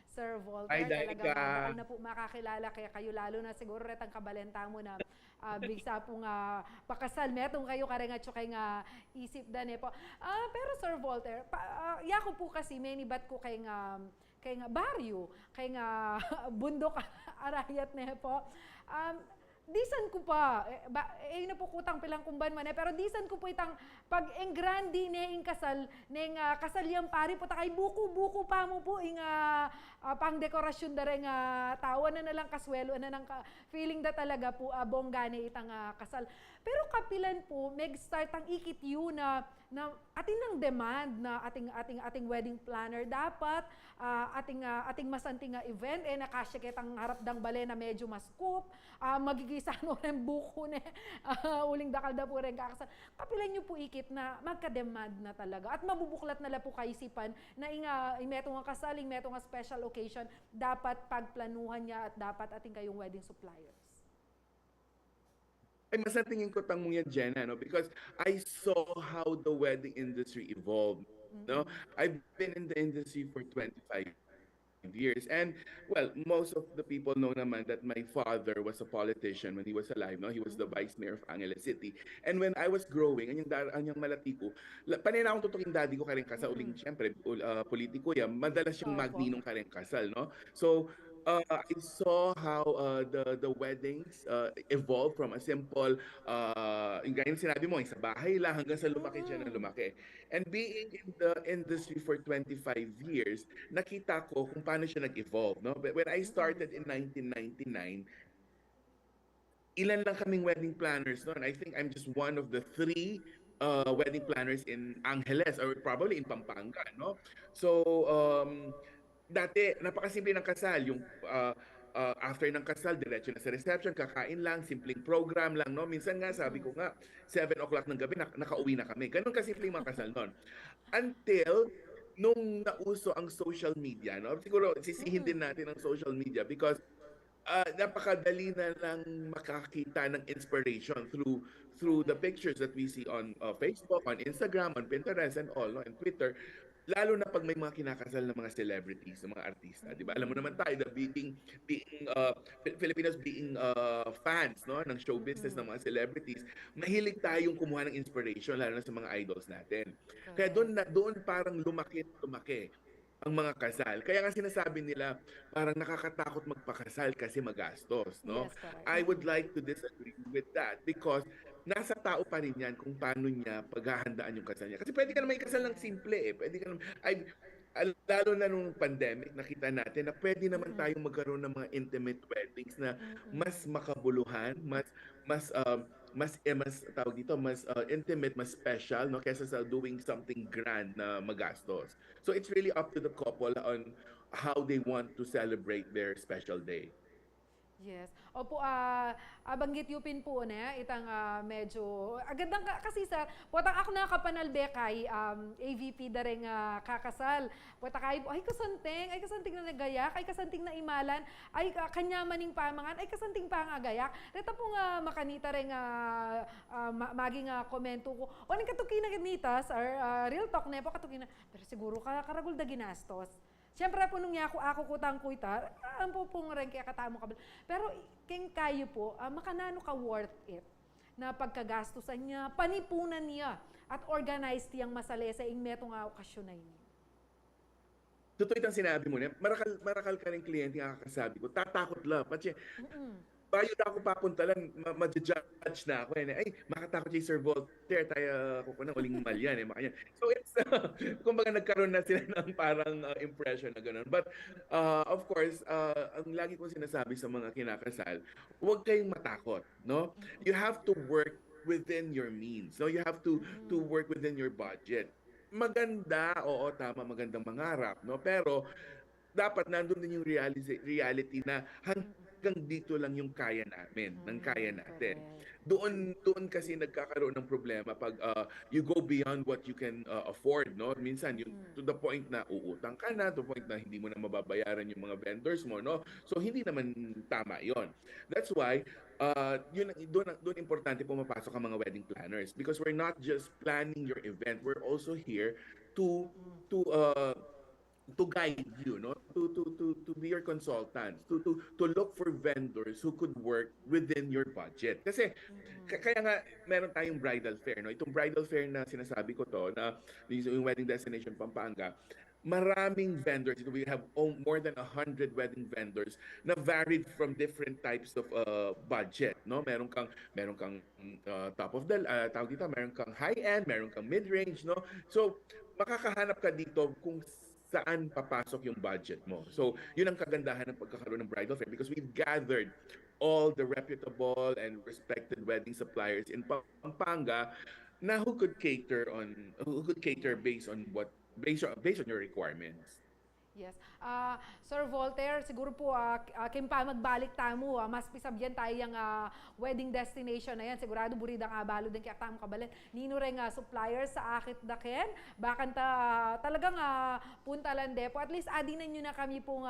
Sir Voltaire. Talagang na po makakilala kaya kayo lalo na siguro retang kabalenta mo na bigsa pong pakasal metong kayo karenga kay nga isip dan po. Pero Sir Voltaire, yako po kasi menibat ko kay nga baryo, kay nga bundok arayat na po. Disan ko pa, na po kutang pilang kumban man pero disan ko po itang pag engrandi ne ing kasal, neng kasal yang pari po takay buko pa mo po ing pang dekorasyon da rin tawa na nalang kaswelo na nang feeling da talaga po bonggane itang kasal. Pero kapilan po, mag-start ang ikityu na ating ng demand na ating wedding planner dapat ating masanting event nakasya kitang harap dang bale na medyo mascoop magigisa no rin buko ne uling dakal da po rin kakasal. Kapilan nyo po ikit na magka-demand na talaga at mabubuklat na po kaisipan na imetong ang kasal, imetong ang special occasion dapat pagplanuhan niya at dapat ating kayong wedding suppliers. Ay masatingin ko tang mong yan, Jenna, no? Because I saw how the wedding industry evolved. No, I've been in the industry for 25 years, and well, most of the people know naman that my father was a politician when he was alive. No, he was the vice mayor of Angeles City, and when I was growing, anyang malati ko, panay na akong tutuking daddy ko kareng kasal, uling siyempre politiko yan, madalas yung magninong kareng kasal, no? So I saw how the weddings evolved from a simple, yung ganyan sinabi mo, sa bahay lang hanggang sa lumaki siya na lumaki. And being in the industry for 25 years, nakita ko kung paano siya nag-evolve. No? When I started in 1999, ilan lang kaming wedding planners noon. I think I'm just one of the 3 wedding planners in Angeles or probably in Pampanga, no? So, dati, napakasimple ng kasal. Yung after ng kasal, diretso na sa reception, kakain lang, simpleng program lang, no? Minsan nga, sabi ko nga, 7 o'clock ng gabi, nakauwi na kami. Ganun kasimple yung mga kasal nun. Until, nung nauso ang social media, no? Siguro, sisihin din natin ang social media because napakadali na lang makakita ng inspiration through the pictures that we see on Facebook, on Instagram, on Pinterest and all, no? And Twitter. Lalo na pag may mga kinakasal ng mga celebrities, ng mga artista, di ba? Alam mo naman tayo, Filipinos being fans, no, ng show business ng mga celebrities, mahilig tayong kumuha ng inspiration lalo na sa mga idols natin. Kaya doon parang lumaki ang mga kasal. Kaya nga sinasabi nila, parang nakakatakot magpakasal kasi magastos, no? Yes, correct. I would like to disagree with that because nasa tao pa rin yan kung paano niya paghahandaan yung kasal niya. Kasi pwede ka naman ikasal ng simple eh. Pwede ka naman, lalo na nung pandemic, nakita natin na pwede naman tayong magkaroon ng mga intimate weddings na mas makabuluhan, mas tawag dito, mas intimate, mas special, no, kaysa sa doing something grand na magastos. So it's really up to the couple on how they want to celebrate their special day. Yes. Opo, banggit yupin po na itang medyo agandang kasi sir, potang ako nakapanalbe kay AVP da rin kakasal. Pota kay ay kasanting na nagayak, ay kasanting na imalan, ay kanya maning pamangan, ay kasanting pa nga gayak. Reta po nga makanita rin maging komento ko. O ning katuki na ganitas, real talk na po katuki na, pero siguro karagol da ginastos. Siyempre po nung ako kutang kuita, ang pupong rin kaya katamo ka. Pero king kayo po, makanano ka worth it na pagkagastusan niya, panipunan niya at organized niyang masali sa ingmeto nga okasyon na yun. Totoo itang sinabi mo na, marakal ka rin kliyente nga kakasabi ko, tatakot lang. Pati, bayod ako papunta lang, ma-judge na ako. Ay, makatakot si Sir Voltaire, tayo ako na uling malyan. Makanya. So it's, kumbaga nagkaroon na sila ng parang impression na gano'n. But of course, ang lagi kong sinasabi sa mga kinakasal, huwag kayong matakot. No? You have to work within your means. So you have to work within your budget. Maganda, oo, tama, magandang mangarap. No? Pero dapat nandun din yung reality na hanggang dito lang yung kaya namin, ng kaya natin. Doon kasi nagkakaroon ng problema pag you go beyond what you can afford, no? Minsan yung to the point na uutang ka na, to the point na hindi mo na mababayaran yung mga vendors mo, no? So hindi naman tama 'yon. That's why doon importante pumapasok ang mga wedding planners because we're not just planning your event, we're also here to guide you, no, to be your consultants, to look for vendors who could work within your budget. Kasi kaya nga meron tayong bridal fair, no. Itong bridal fair na sinasabi ko to na yung Wedding Destination Pampanga, maraming vendors. We have more than 100 wedding vendors na varied from different types of budget, no. Meron kang top of the tawag dito, meron kang high end, meron kang mid range, no. So makakahanap ka dito kung saan papasok yung budget mo. So, yun ang kagandahan ng pagkakaroon ng bridal fair because we've gathered all the reputable and respected wedding suppliers in Pampanga na who could cater based on your requirements. Yes. Sir Voltaire, siguro po kim pa magbalik tamo, mas pisabyan tayo yung wedding destination na yan. Sigurado burida nga balo din kaya tamo kabalan. Nino rin suppliers sa akit daken. Bakan talagang puntalan depo. At least adinan nyo na kami pong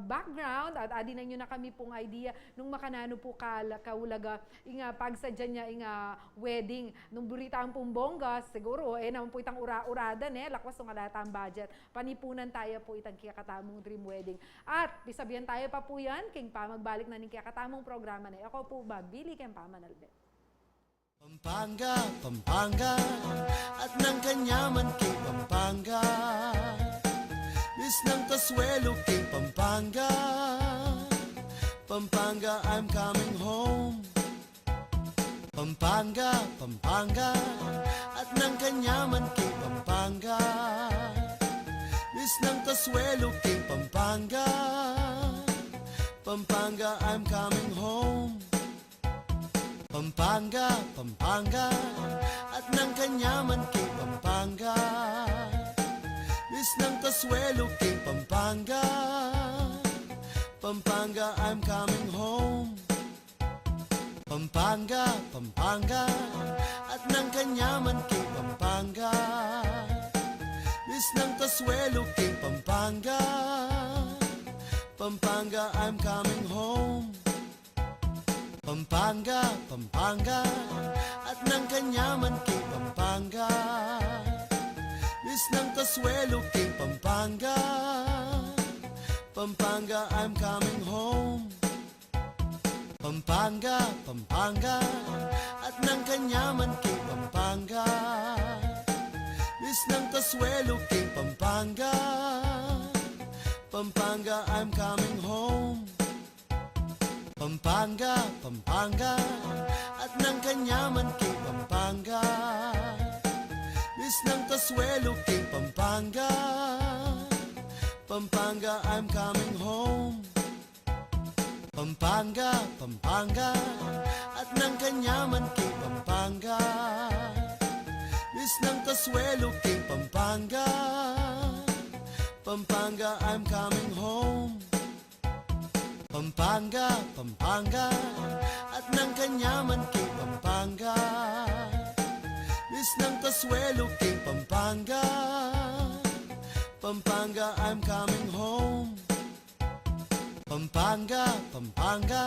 background at adinan nyo na kami pong idea nung makanano po kaulaga inga pagsadya niya inga wedding. Nung burita ang pong bongga, siguro naman po itang uradan lakwas ng alatang budget. Panipunan tayo po itang kiyakatamong dream wedding. At bisabyan tayo pa po yan, king pa magbalik na ng kiyakatamong programa na. Ako po ba, Billy Kempamanalbe. Pampanga, at ng kanyaman kay Pampanga. Miss ng Kasuelo kay Pampanga. Pampanga, I'm coming home. Pampanga, at ng kanyaman kay Pampanga. Miss ng Kasuelo kay Pampanga. Pampanga, I'm coming home. Pampanga, Pampanga, at ng kanyaman kay Pampanga. Miss ng Kasuelo kay Pampanga. Pampanga, I'm coming home. Pampanga, Pampanga, at ng kanyaman kay Pampanga. Miss ng Kasuelo kay Pampanga. Pampanga, I'm coming home. Pampanga, Pampanga, at ng kanyaman kay Pampanga. Miss ng Kasuelo kay Pampanga. Pampanga, I'm coming home. Pampanga, Pampanga, at ng kanyaman kay Pampanga. Miss ng Kasuelo kay Pampanga. Pampanga, I'm coming home. Pampanga, Pampanga, at ng kanyaman kay Pampanga. Miss ng Kasuelo kay Pampanga. Pampanga, I'm coming home. Pampanga, Pampanga, at ng kanyaman kay Pampanga. Miss ng Kasuelo kay Pampanga. Pampanga, I'm coming home. Pampanga, Pampanga, at ng kanyaman kay Pampanga. Miss ng Kasuelo kay Pampanga. Pampanga, I'm coming home. Pampanga, Pampanga,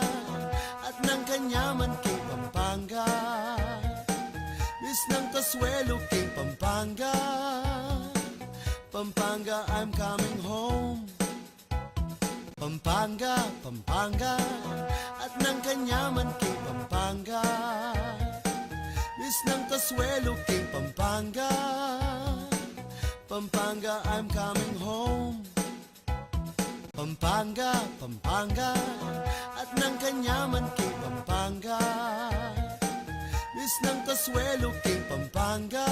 at ng kanyaman kay Pampanga. Miss ng Kasuelo kay Pampanga. Pampanga, I'm coming home. Pampanga, Pampanga, at ng kanyaman kay Pampanga. Miss ng Kasuelo kay Pampanga. Pampanga, I'm coming home. Pampanga, Pampanga, at ng kanyaman kay Pampanga. Miss ng Kasuelo kay Pampanga.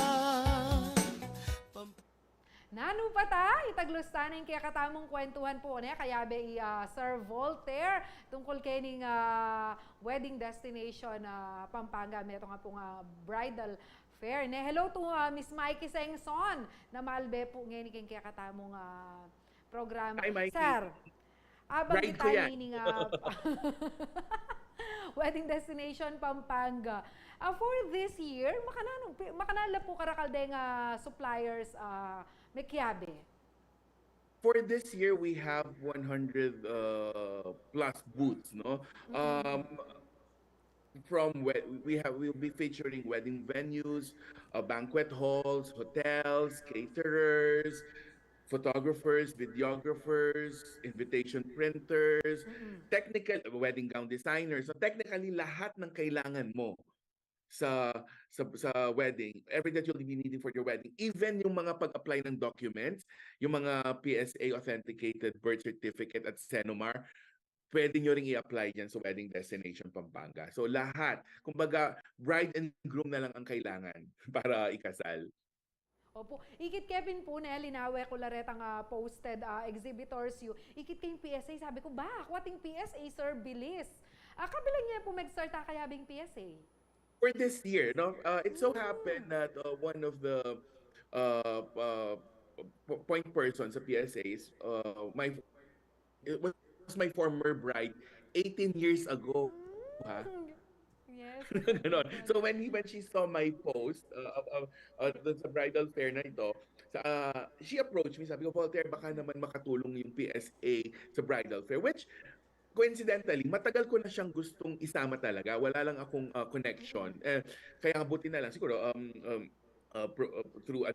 Nanu pata, itaglustanin kaya katamong kwentuhan po niya kaya be Sir Voltaire tungkol kay ning wedding destination Pampanga. Meto nga po nga bridal fair. Ne, hello to Miss Mikey Sengson na malbe po ngayon kaya katamong programa. Hi, Mikey. Sir, Bride ko yan. ning wedding destination Pampanga. For this year, makanala po karakaldeng suppliers Mekiabe. For this year, we have 100 plus booths, no? We'll be featuring wedding venues, banquet halls, hotels, caterers, photographers, videographers, invitation printers, technical wedding gown designers. So technically lahat ng kailangan mo sa wedding, everything that you'll be needing for your wedding, even yung mga pag-apply ng documents, yung mga PSA authenticated birth certificate at Senomar, pwede nyo ring i-apply dyan sa Wedding Destination Pampanga. So lahat, kumbaga bride and groom na lang ang kailangan para ikasal. Opo, ikit Kevin po na linawe ko laretang posted exhibitors you. Ikit kayong PSA, sabi ko, wating PSA sir, bilis. Kabilang niya po mag-start kayabing PSA. For this year, no, it so happened that one of the point persons sa PSAs, it was my former bride 18 years ago. Ha? Yes. Ganon. So when she saw my post sa bridal fair na ito, she approached me, sabi ko, Voltaire, baka naman makatulong yung PSA sa bridal fair, which coincidentally, matagal ko na siyang gustong isama talaga. Wala lang akong connection. Kaya buti na lang siguro through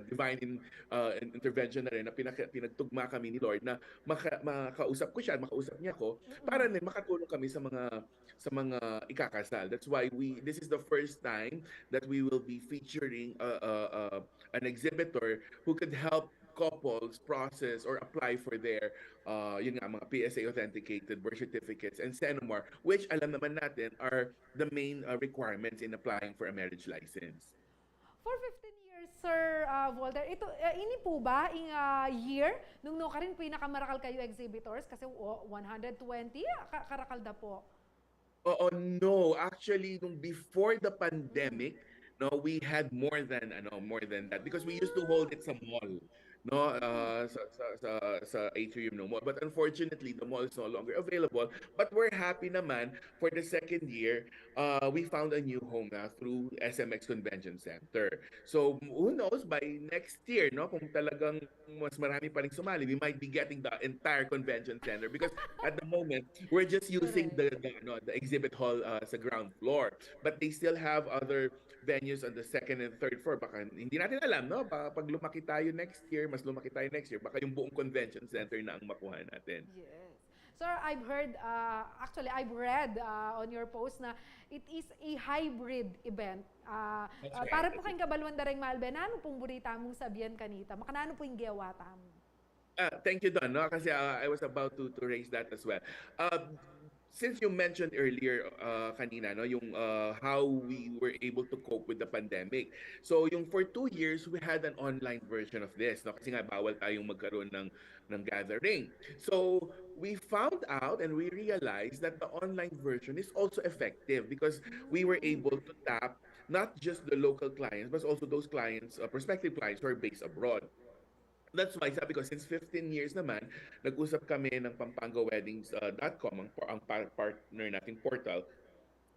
divine intervention na rin na pinagtugma kami ni Lord na makausap ko siya, makausap niya ako para rin makatulong kami sa mga ikakasal. That's why this is the first time that we will be featuring an exhibitor who could help couples process or apply for their mga PSA authenticated birth certificates and Senomar, which alam naman natin are the main requirements in applying for a marriage license. For 15 years, Sir Voltaire, ito, ini po ba yung year, nung ka rin pinakamarakal kayo exhibitors, kasi 120, karakalda po. Oh, no. Actually, nung before the pandemic, no, we had more than that because we used to hold it sa mall, no, sa atrium no mall. But unfortunately, the mall is no longer available. But we're happy naman for the second year. We found a new home na through SMX Convention Center. So who knows by next year, no, kung talagang mas marami pa ring sumali, we might be getting the entire convention center because at the moment we're just using Correct. the exhibit hall sa ground floor. But they still have other venues on the second and third floor. Baka hindi natin alam, no? Baka pag lumaki tayo next year, mas lumaki tayo next year, baka yung buong convention center na ang makuha natin. Yes. Sir, I've heard, actually, I've read on your post na it is a hybrid event. That's right. Para po kayong kabaluan dareng Malbe, ano pong burita mong sabihan kanita? Makanano po yung giyawa tamo? Thank you, Don. No? Kasi I was about to raise that as well. Since you mentioned earlier kanina, no, yung how we were able to cope with the pandemic. So yung for 2 years, we had an online version of this. No? Kasi nga bawal tayong magkaroon ng gathering. So we found out and we realized that the online version is also effective because we were able to tap not just the local clients, but also those clients, prospective clients who are based abroad. That's why sabi ko, since 15 years naman, nag-usap kami ng PampangaWeddings.com, ang partner nating portal,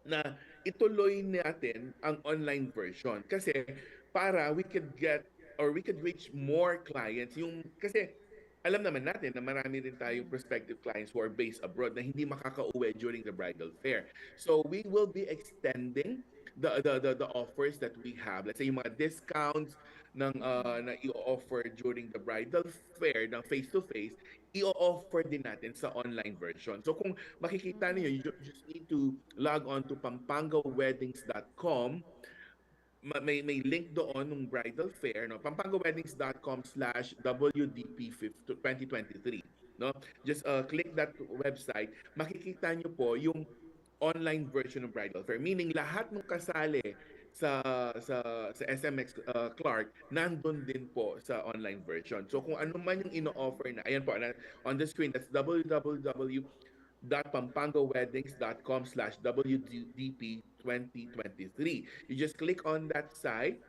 na ituloy natin ang online version. Kasi para we could get or we could reach more clients. Kasi alam naman natin na marami rin tayong prospective clients who are based abroad na hindi makakauwi during the bridal fair. So we will be extending the offers that we have. Let's say yung mga discounts na i-offer during the bridal fair ng face-to-face, i-offer din natin sa online version. So kung makikita niyo, you just need to log on to pampangaweddings.com. May link doon ng bridal fair, no, pampangaweddings.com/WDP 2023, no. Just click that website, makikita nyo po yung online version ng bridal fair, meaning lahat ng kasali sa SMX Clark nandun din po sa online version. So kung ano man yung ino-offer na, ayan po on the screen, that's www.pampangaweddings.com/WDP 2023. You just click on that site,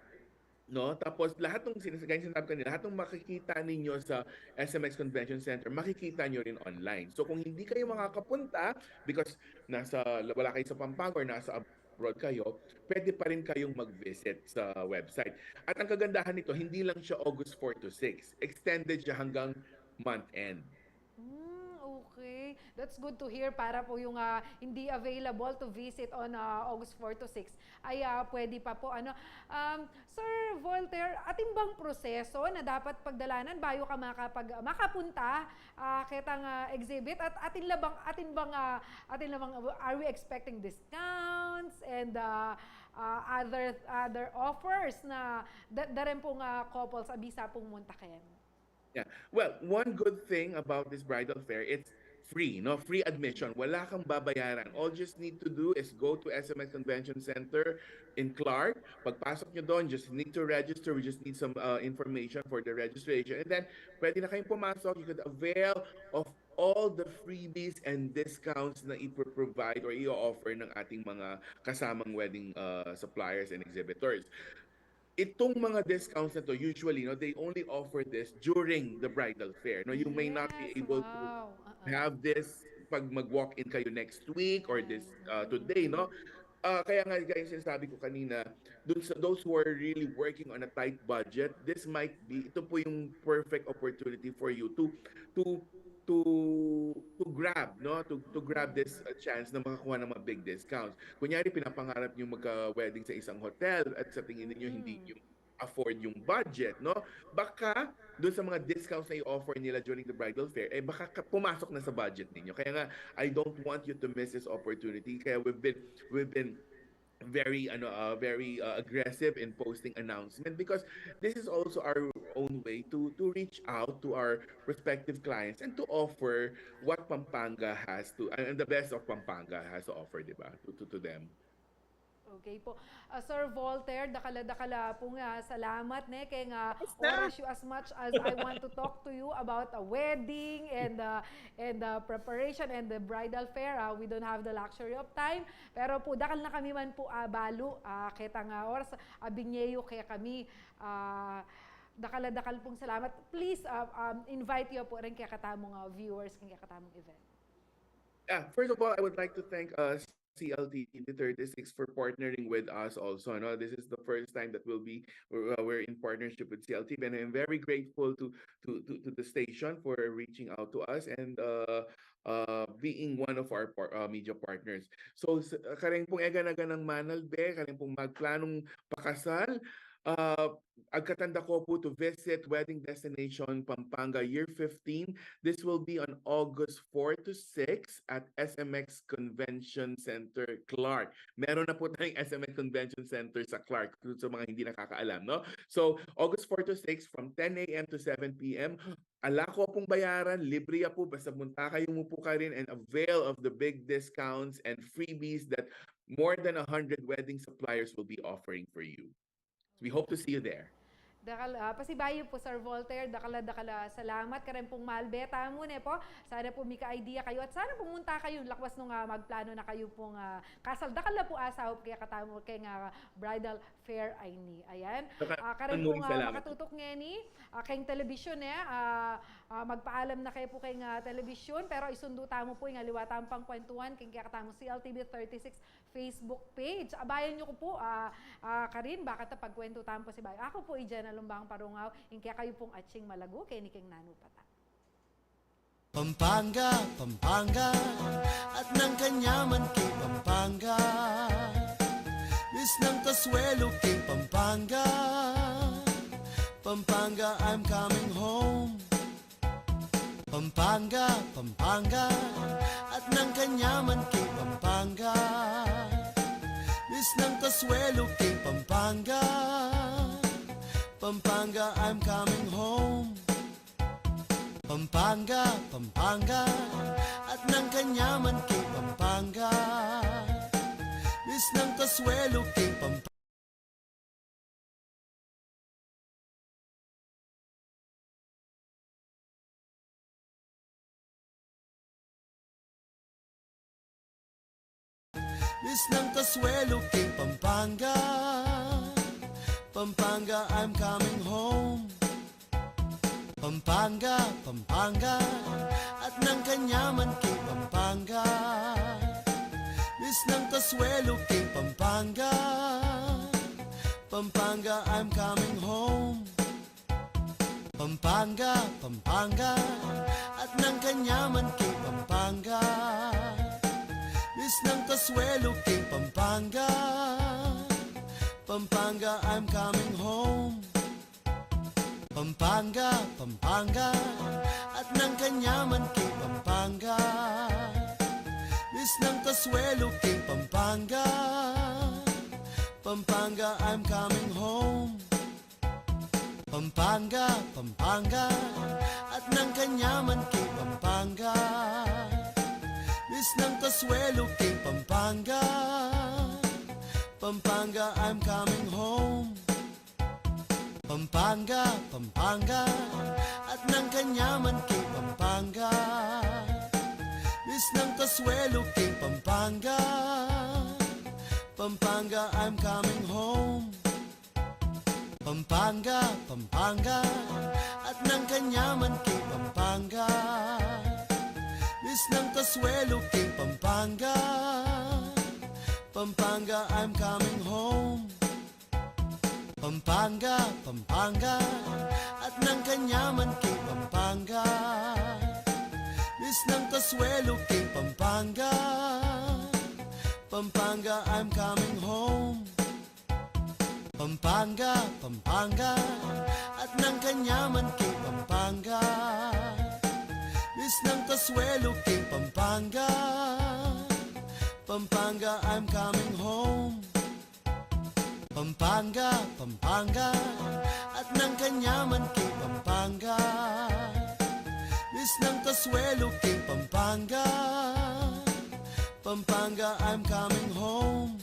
no? Tapos lahat ng sinasabi ko kanina, lahat ng makikita ninyo sa SMX Convention Center, makikita nyo rin online. So kung hindi kayo makakapunta because wala kayo sa Pampanga or nasa abroad kayo, pwede pa rin kayong mag-visit sa website. At ang kagandahan nito, hindi lang siya August 4 to 6. Extended siya hanggang month end. Okay. That's good to hear para po yung hindi available to visit on August 4 to 6 ay pwede pa po. Sir Voltaire, atin bang proseso na dapat pagdalanan bayo ka makapunta kitang exhibit at atin bang are we expecting discounts and other offers na daren pong couples abisa pong muntakin? Yeah. Well, one good thing about this bridal fair, it's free, no? Free admission. Wala kang babayaran. All you just need to do is go to SMX Convention Center in Clark. Pagpasok nyo doon, just need to register. We just need some information for the registration. And then, pwede na kayong pumasok. You could avail of all the freebies and discounts na i-provide or i-offer ng ating mga kasamang wedding suppliers and exhibitors. Itong mga discounts na to, usually, no, they only offer this during the bridal fair. No, you may not be able to have this pag mag-walk-in kayo next week or this today, no? Kaya nga guys, sinasabi ko kanina, those who are really working on a tight budget, ito po yung perfect opportunity for you to grab, no, to grab this chance na makakuha ng mga big discounts. Kunyari pinapangarap niyo magka-wedding sa isang hotel at sa tingin niyo hindi niyo afford yung budget, no? Baka doon sa mga discounts na i-offer nila during the bridal fair, baka pumasok na sa budget ninyo. Kaya nga, I don't want you to miss this opportunity. Kaya we've been very aggressive in posting announcement because this is also our own way to reach out to our prospective clients and to offer what Pampanga has to and the best of Pampanga has to offer, diba, to them. Okay po. Sir Voltaire, dakala po nga, salamat ne kay nga oras you as much as I want to talk to you about a wedding and preparation and the bridal fair. We don't have the luxury of time. Pero po, dakal na kami man po balo, kita nga oras, abinyeyo kaya kami, dakal pong salamat. Please invite you po rin kaya katamong viewers kaya katamong event. First of all, I would like to thank CLT 36 for partnering with us also. No, this is the first time that we're in partnership with CLT, and I'm very grateful to the station for reaching out to us and being one of our media partners. So karing pong ega-naga ng manalbe, karing pong magplanong pakasal, agkatanda ko po to visit Wedding Destination Pampanga Year 15. This will be on August 4 to 6 at SMX Convention Center, Clark. Meron na po tayong SMX Convention Center sa Clark, sa mga hindi nakakaalam, no? So, August 4 to 6 from 10 a.m. to 7 p.m. Ala ko pong bayaran, libre po, basta munta kayo mo po ka rin and avail of the big discounts and freebies that more than 100 wedding suppliers will be offering for you. We hope to see you there. Pasibayo po, Sir Voltaire, dakala salamat ka rin pong malbeta muna po. Sana po may ka-idea kayo at sana pumunta kayo lakwas nung magplano na kayo pong kasal. Dakala po asahop kaya katamo kay nga bridal fair ay ni. Ayan. Karin pong makatutok nga ni kayong television magpaalam na kayo po kay nga television pero isundo tamo po yung liwatang pang kwentuhan kaya katamo CLTV 36 Facebook page. Abayan nyo ko po Karin baka pagkwento tamo po si Bayo. Ako po Ijana Lumbang Parungaw, kaya kayo pong atsing malago, kay ni King Nanu Pata. Pampanga, Pampanga, at ng kanyaman kay Pampanga. Miss ng Kasuelo kay Pampanga. Pampanga, I'm coming home. Pampanga, Pampanga, at ng kanyaman kay Pampanga. Miss ng Kasuelo kay Pampanga. Pampanga, I'm coming home. Pampanga, Pampanga, at ng kanyaman kay Pampanga. Miss ng Kasuelo kay Pampanga. Miss ng Kasuelo kay Pampanga. Pampanga, I'm coming home. Pampanga, Pampanga, at ng kanyaman kay Pampanga. Miss ng Kasuelo kay Pampanga. Pampanga, I'm coming home. Pampanga, Pampanga, at ng kanyaman kay Pampanga. Miss ng Kasuelo kay Pampanga. Pampanga, I'm coming home. Pampanga, Pampanga, at ng kanyaman kay Pampanga. Miss ng Kasuelo kay Pampanga. Pampanga, I'm coming home. Pampanga, Pampanga, at ng kanyaman kay Pampanga. Miss ng Kasuelo kay Pampanga. Pampanga, I'm coming home. Pampanga, Pampanga, at ng kanyaman kay Pampanga. Miss ng Kasuelo kay Pampanga. Pampanga, I'm coming home. Pampanga, Pampanga, at ng kanyaman kay Pampanga. Miss ng Kasuelo kay Pampanga. Pampanga, I'm coming home. Pampanga, Pampanga, at ng kanyaman kay Pampanga. Miss ng Kasuelo kay Pampanga. Pampanga, I'm coming home. Pampanga, Pampanga, at ng kanyaman kay Pampanga. Miss ng Kasuelo kay Pampanga. Pampanga, I'm coming home. Pampanga, Pampanga, at ng kanyaman kay Pampanga. Miss ng Kasuelo kay Pampanga. Pampanga, I'm coming home.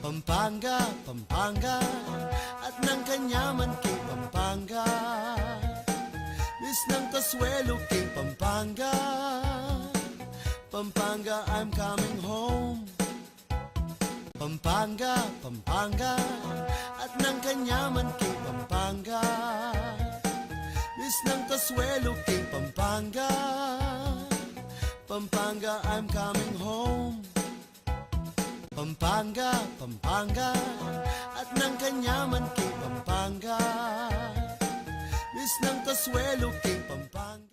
Pampanga, Pampanga, at ng kanyaman kay Pampanga. Miss ng Kasuelo kay Pampanga. Pampanga, I'm coming home. Pampanga, Pampanga, at ng kanyaman kay Pampanga. Miss ng Kasuelo kay Pampanga. Pampanga, I'm coming home. Pampanga, Pampanga, at ng kanyaman kay Pampanga. Miss ng Kasuelo kay Pampanga.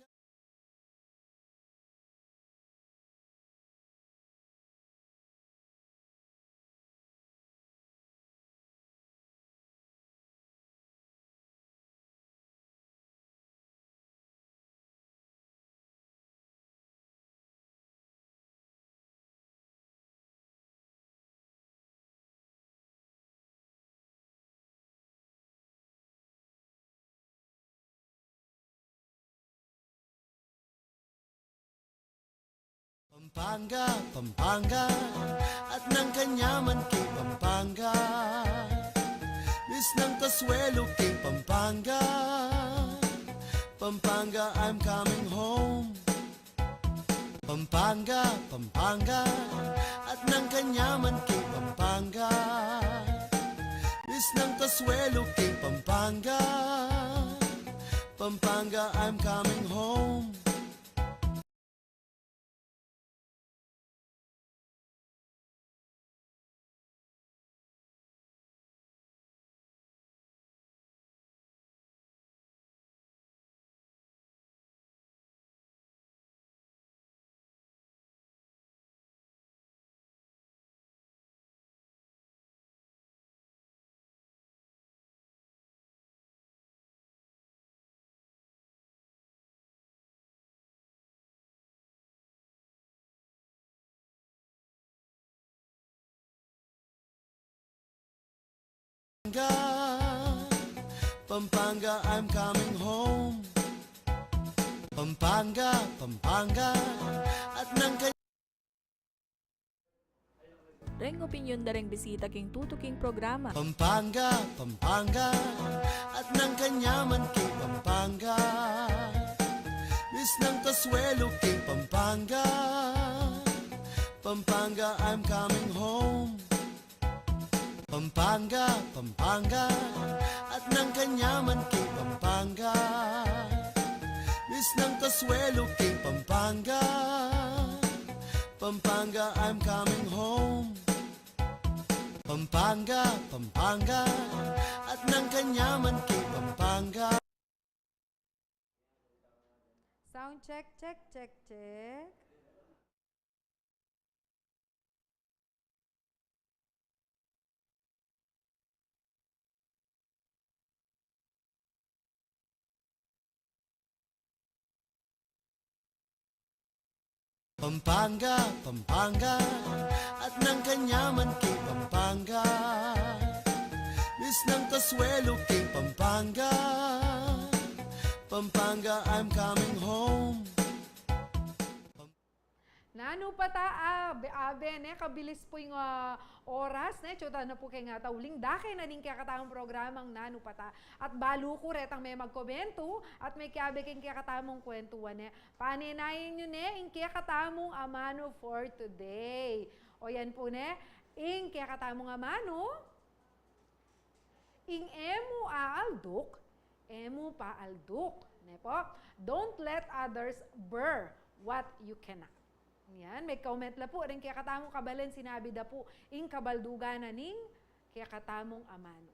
Pampanga, Pampanga, at ng kanyaman kay Pampanga. Miss ng Kasuelo kay Pampanga. Pampanga, I'm coming home. Pampanga, Pampanga, at ng kanyaman kay Pampanga. Miss ng Kasuelo kay Pampanga. Pampanga, I'm coming home. Pampanga, I'm coming home. Pampanga, Pampanga, at ng Reng opinyon da reng bisita king tutuking programa. Pampanga, Pampanga, at ng kanyaman kay Pampanga. Miss ng Kasuelo kay Pampanga. Pampanga, I'm coming home. Pampanga, Pampanga, at ng kanyaman kay Pampanga. Miss ng Kasuelo kay Pampanga. Pampanga, I'm coming home. Pampanga, Pampanga, at ng kanyaman kay Pampanga. Sound check, check, check, check. Pampanga, Pampanga, at ng kanyaman kay Pampanga. Miss ng Kasuelo kay Pampanga. Pampanga, I'm coming home. Nano pata, abe, ne, kabilis po yung oras, ne, tsuta na po kayo nga tauling, dakay na din kakatamang programang nano pata. At balo ko retang may magkomento, at may kiabe kayong kakatamang kwentuhan, ne. Paninayin nyo, ne, yung kakatamang amano for today. O yan po, ne, yung kakatamang amano, ing emu aalduk, emu paalduk. Ne po, don't let others bear what you cannot. Yan, may comment la po. Rin kaya katamong kabalen, sinabi da po, ing kabaldugan na ning kaya katamong amano.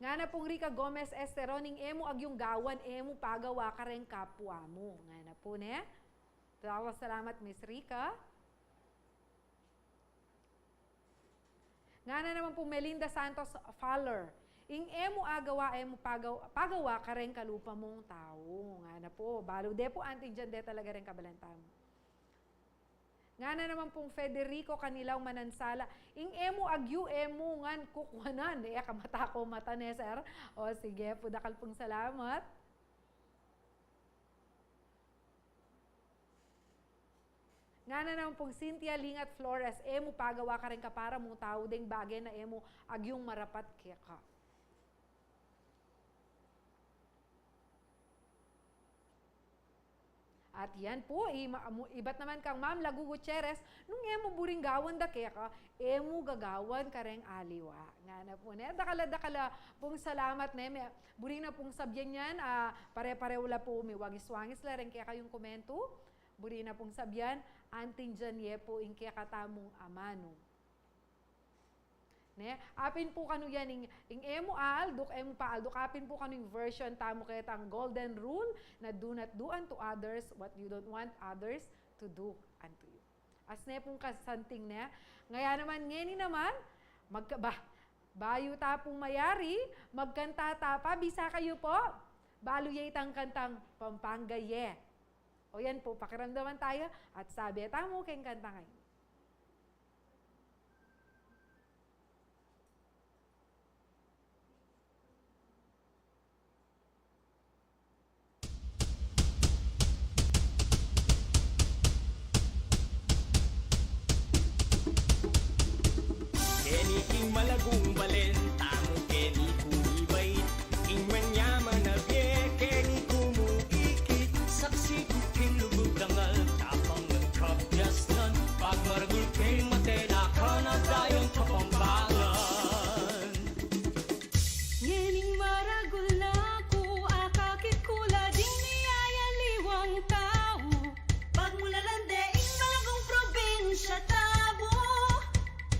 Nga na pong Rica Gomez Estero, ning emo agyong gawan, emo pagawa ka rin kapwa mo. Nga na po, ne? Salamat, Miss Rica. Nga na naman po Melinda Santos Faller. Ing emo agawa, emo pagawa ka rin kalupa mong tao. Nga na po, balo de po anti dyan de talaga rin kabalantam. Nga na naman pong Federico Kanilaw Manansala. Ing emo agyu, emo ngan kukwanan. Kamata ko mata ne, sir. O sige, pudakal pong salamat. Nga na naman pong Cynthia Lingat Flores, emo pagawa ka rin ka para mong tao ding bagay na emo agyong marapat kaya ka. At yan po, iba't naman kang Ma'am Lagu Gutierrez, nung emo buring gawan da kaya ka, emo gagawan ka rin aliwa. Nga na po, dakala pong salamat na, buring na pong sabyan yan, pare-pareho la po, may wangis-wangis la rin kaya kayong komento, buring na pong sabyan, anting dyan ye po, in kaya katamong amano. Ne? Apin po kanu yan, ing emo aldok, emo pa aldok, apin po kanu yung version, tamo kaya ang golden rule, na do not do unto others what you don't want others to do unto you. As ne pong kasanting na, ngaya naman, ngeni naman, bayo tapong mayari, magkanta tapa, bisa kayo po, balo yay tang kantang Pampanga Ye. O yan po, pakiramdaman tayo, at sabi, tamo kayong kanta ngayon. Kenny king malagong balen, tamo Kenny kumibay, king manyaman na bie, Kenny kumukikit, saksi king lubog dangal, tapang nagkabyasnan, pag maragul kay matena ka na tayong kapampangan. Ngening maragul na ko, akakit kula ding niyayaliwang tao. Pag mula landeing malagong probinsya tabo,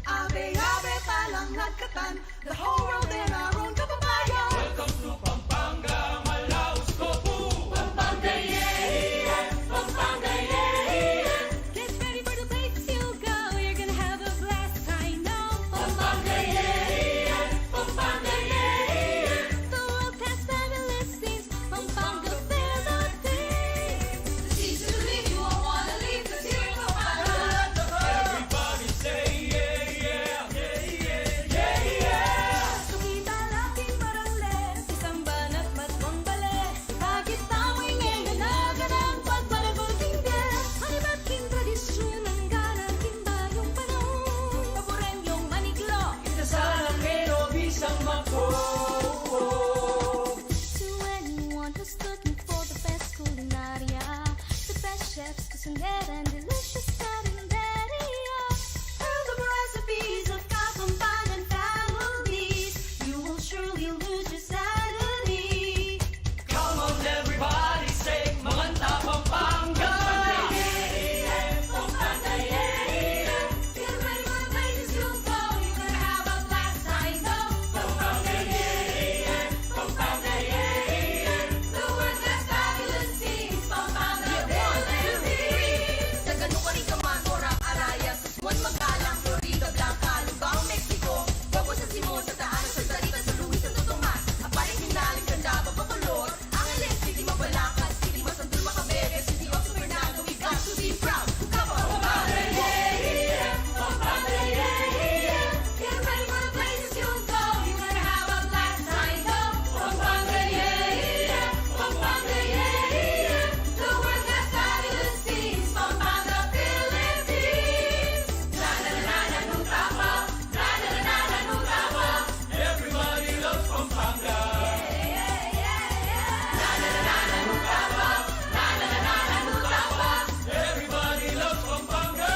Abe-abe palang nagkatan, the whole world in our own kababayan. Welcome to Pampanga, Malaus Kopu! Pampanga, yeah, Pampanga, yeah. get ready for the place you'll go. You're gonna have a blast, I know. Pampanga, yeah, Pampanga, yeah. The world has fabulous things, Pampanga Philippines. It's easy to leave, you won't wanna leave, 'cause here in Pampanga. Everybody say yeah, yeah, yeah, yeah, yeah, yeah! Sukita laking marangle, isang banat matmang bale. Bakit tamo'y ngayon naganang pagbalagol kingge? Ang iba't king tradisyon ang ganang timbayong panahon. Paboren yung maniglo. Sana pero bisang mako. To anyone who's looking for the best culinaria, the best chefs, kusinera, and delicious carinderia. All the recipes of Kapampangan families, you will surely lose your sanity. Come on everybody say Maganda Pampanga. Pampanga, yeah. Get ready for the places you'll go, you're gonna have a blast, I know. Pampanga, yeah, Pampanga, yeah. The world's best fabulous things, Pampanga Philippines. Sa ganun ka rin ka man, Orang Araya, Susuan, Magalang, Florida, Blanca, Lubao, Mexico. Bago sa Simon, sa Daanan, sa Zariban, sa Luis, Santo Tomas. Aparing Hinalim, Candaba, Bacolod. Angeles, City, Mabalacan, City, Masandul, Macaberes, City of San Fernando, we got to be proud. Come on, Pampanga, yeah, Pampanga, yeah. Get ready for the places you'll go, you're gonna have a blast, I know. Pampanga, yeah, Pampanga, yeah. The world's best fabulous things, Pampanga Philippines. Na na na na no tapa, na na na na no tapa. Everybody loves Pampanga. Na na na na no tapa, na na na na no tapa. Everybody loves Pampanga.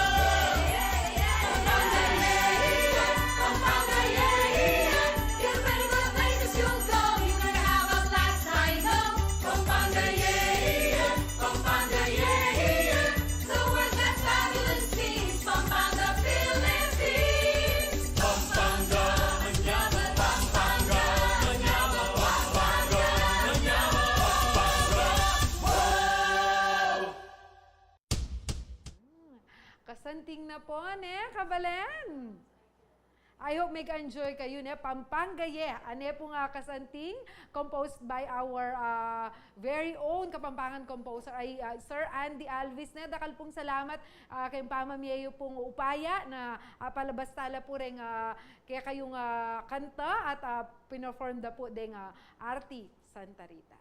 Pampanga, yeah, Pampanga, yeah. Get ready for the places you'll go, you're gonna have a blast, I know. Pampanga, yeah, Pampanga, yeah. The world's best fabulous things, Pampanga Philippines. Pampanga, Manyaman, Pampanga, Manyaman, Pampanga, Manyaman, Pampanga. Wow! Kasanting na po, ne, kabalen. I hope make-enjoy kayo, ne, Pampanga, yeah. Ane po nga kasanting, composed by our very own Kapampangan composer, ay Sir Andy Alvis, ne. Dakal pong salamat kay pamamiyayo pong upaya na palabas tala po rin kaya kayong kanta at pinerform da po ding Arti Santa Rita.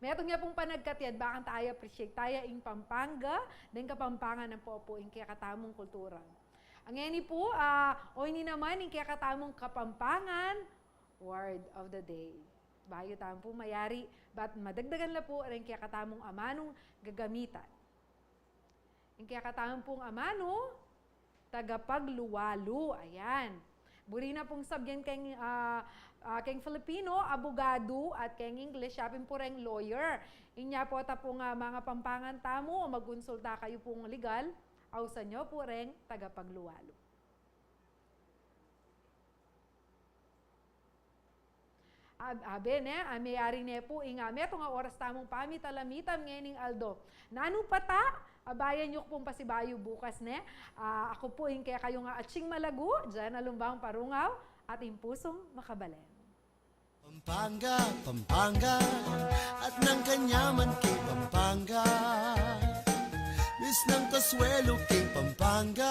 Metong niya pong panagkatiyad, bakang tayo appreciate tayo ing Pampanga, din kapampangan ng popo ing kaya katamong kultura. Ang eni po, o ini naman ing kaya katamong kapampangan, word of the day. Bayo tayo po mayari, but madagdagan na po rin kaya katamong amanong gagamitan. Ing kaya katamong pong amano, tagapagluwalo. Ayan. Buri na pong sabyan keng Filipino, abogado, at keng English, yapin po rin lawyer. Inya po ta pong mga pampangan tamo, magunsulta kayo pong legal, ausan nyo po rin tagapagluwalo. Abe ne, mayari ne po, ingame, ito nga oras tamong pamitalamitam ngayon Aldo. Nanu pata, abayan nyo pong pasibayo bukas ne. Ako po kaya kayo nga atsing malago, dyan alumbang parungaw, at impusong makabalen. Pampanga, Pampanga, at ng kanyaman kay Pampanga. Bis ng kaswelo kay Pampanga.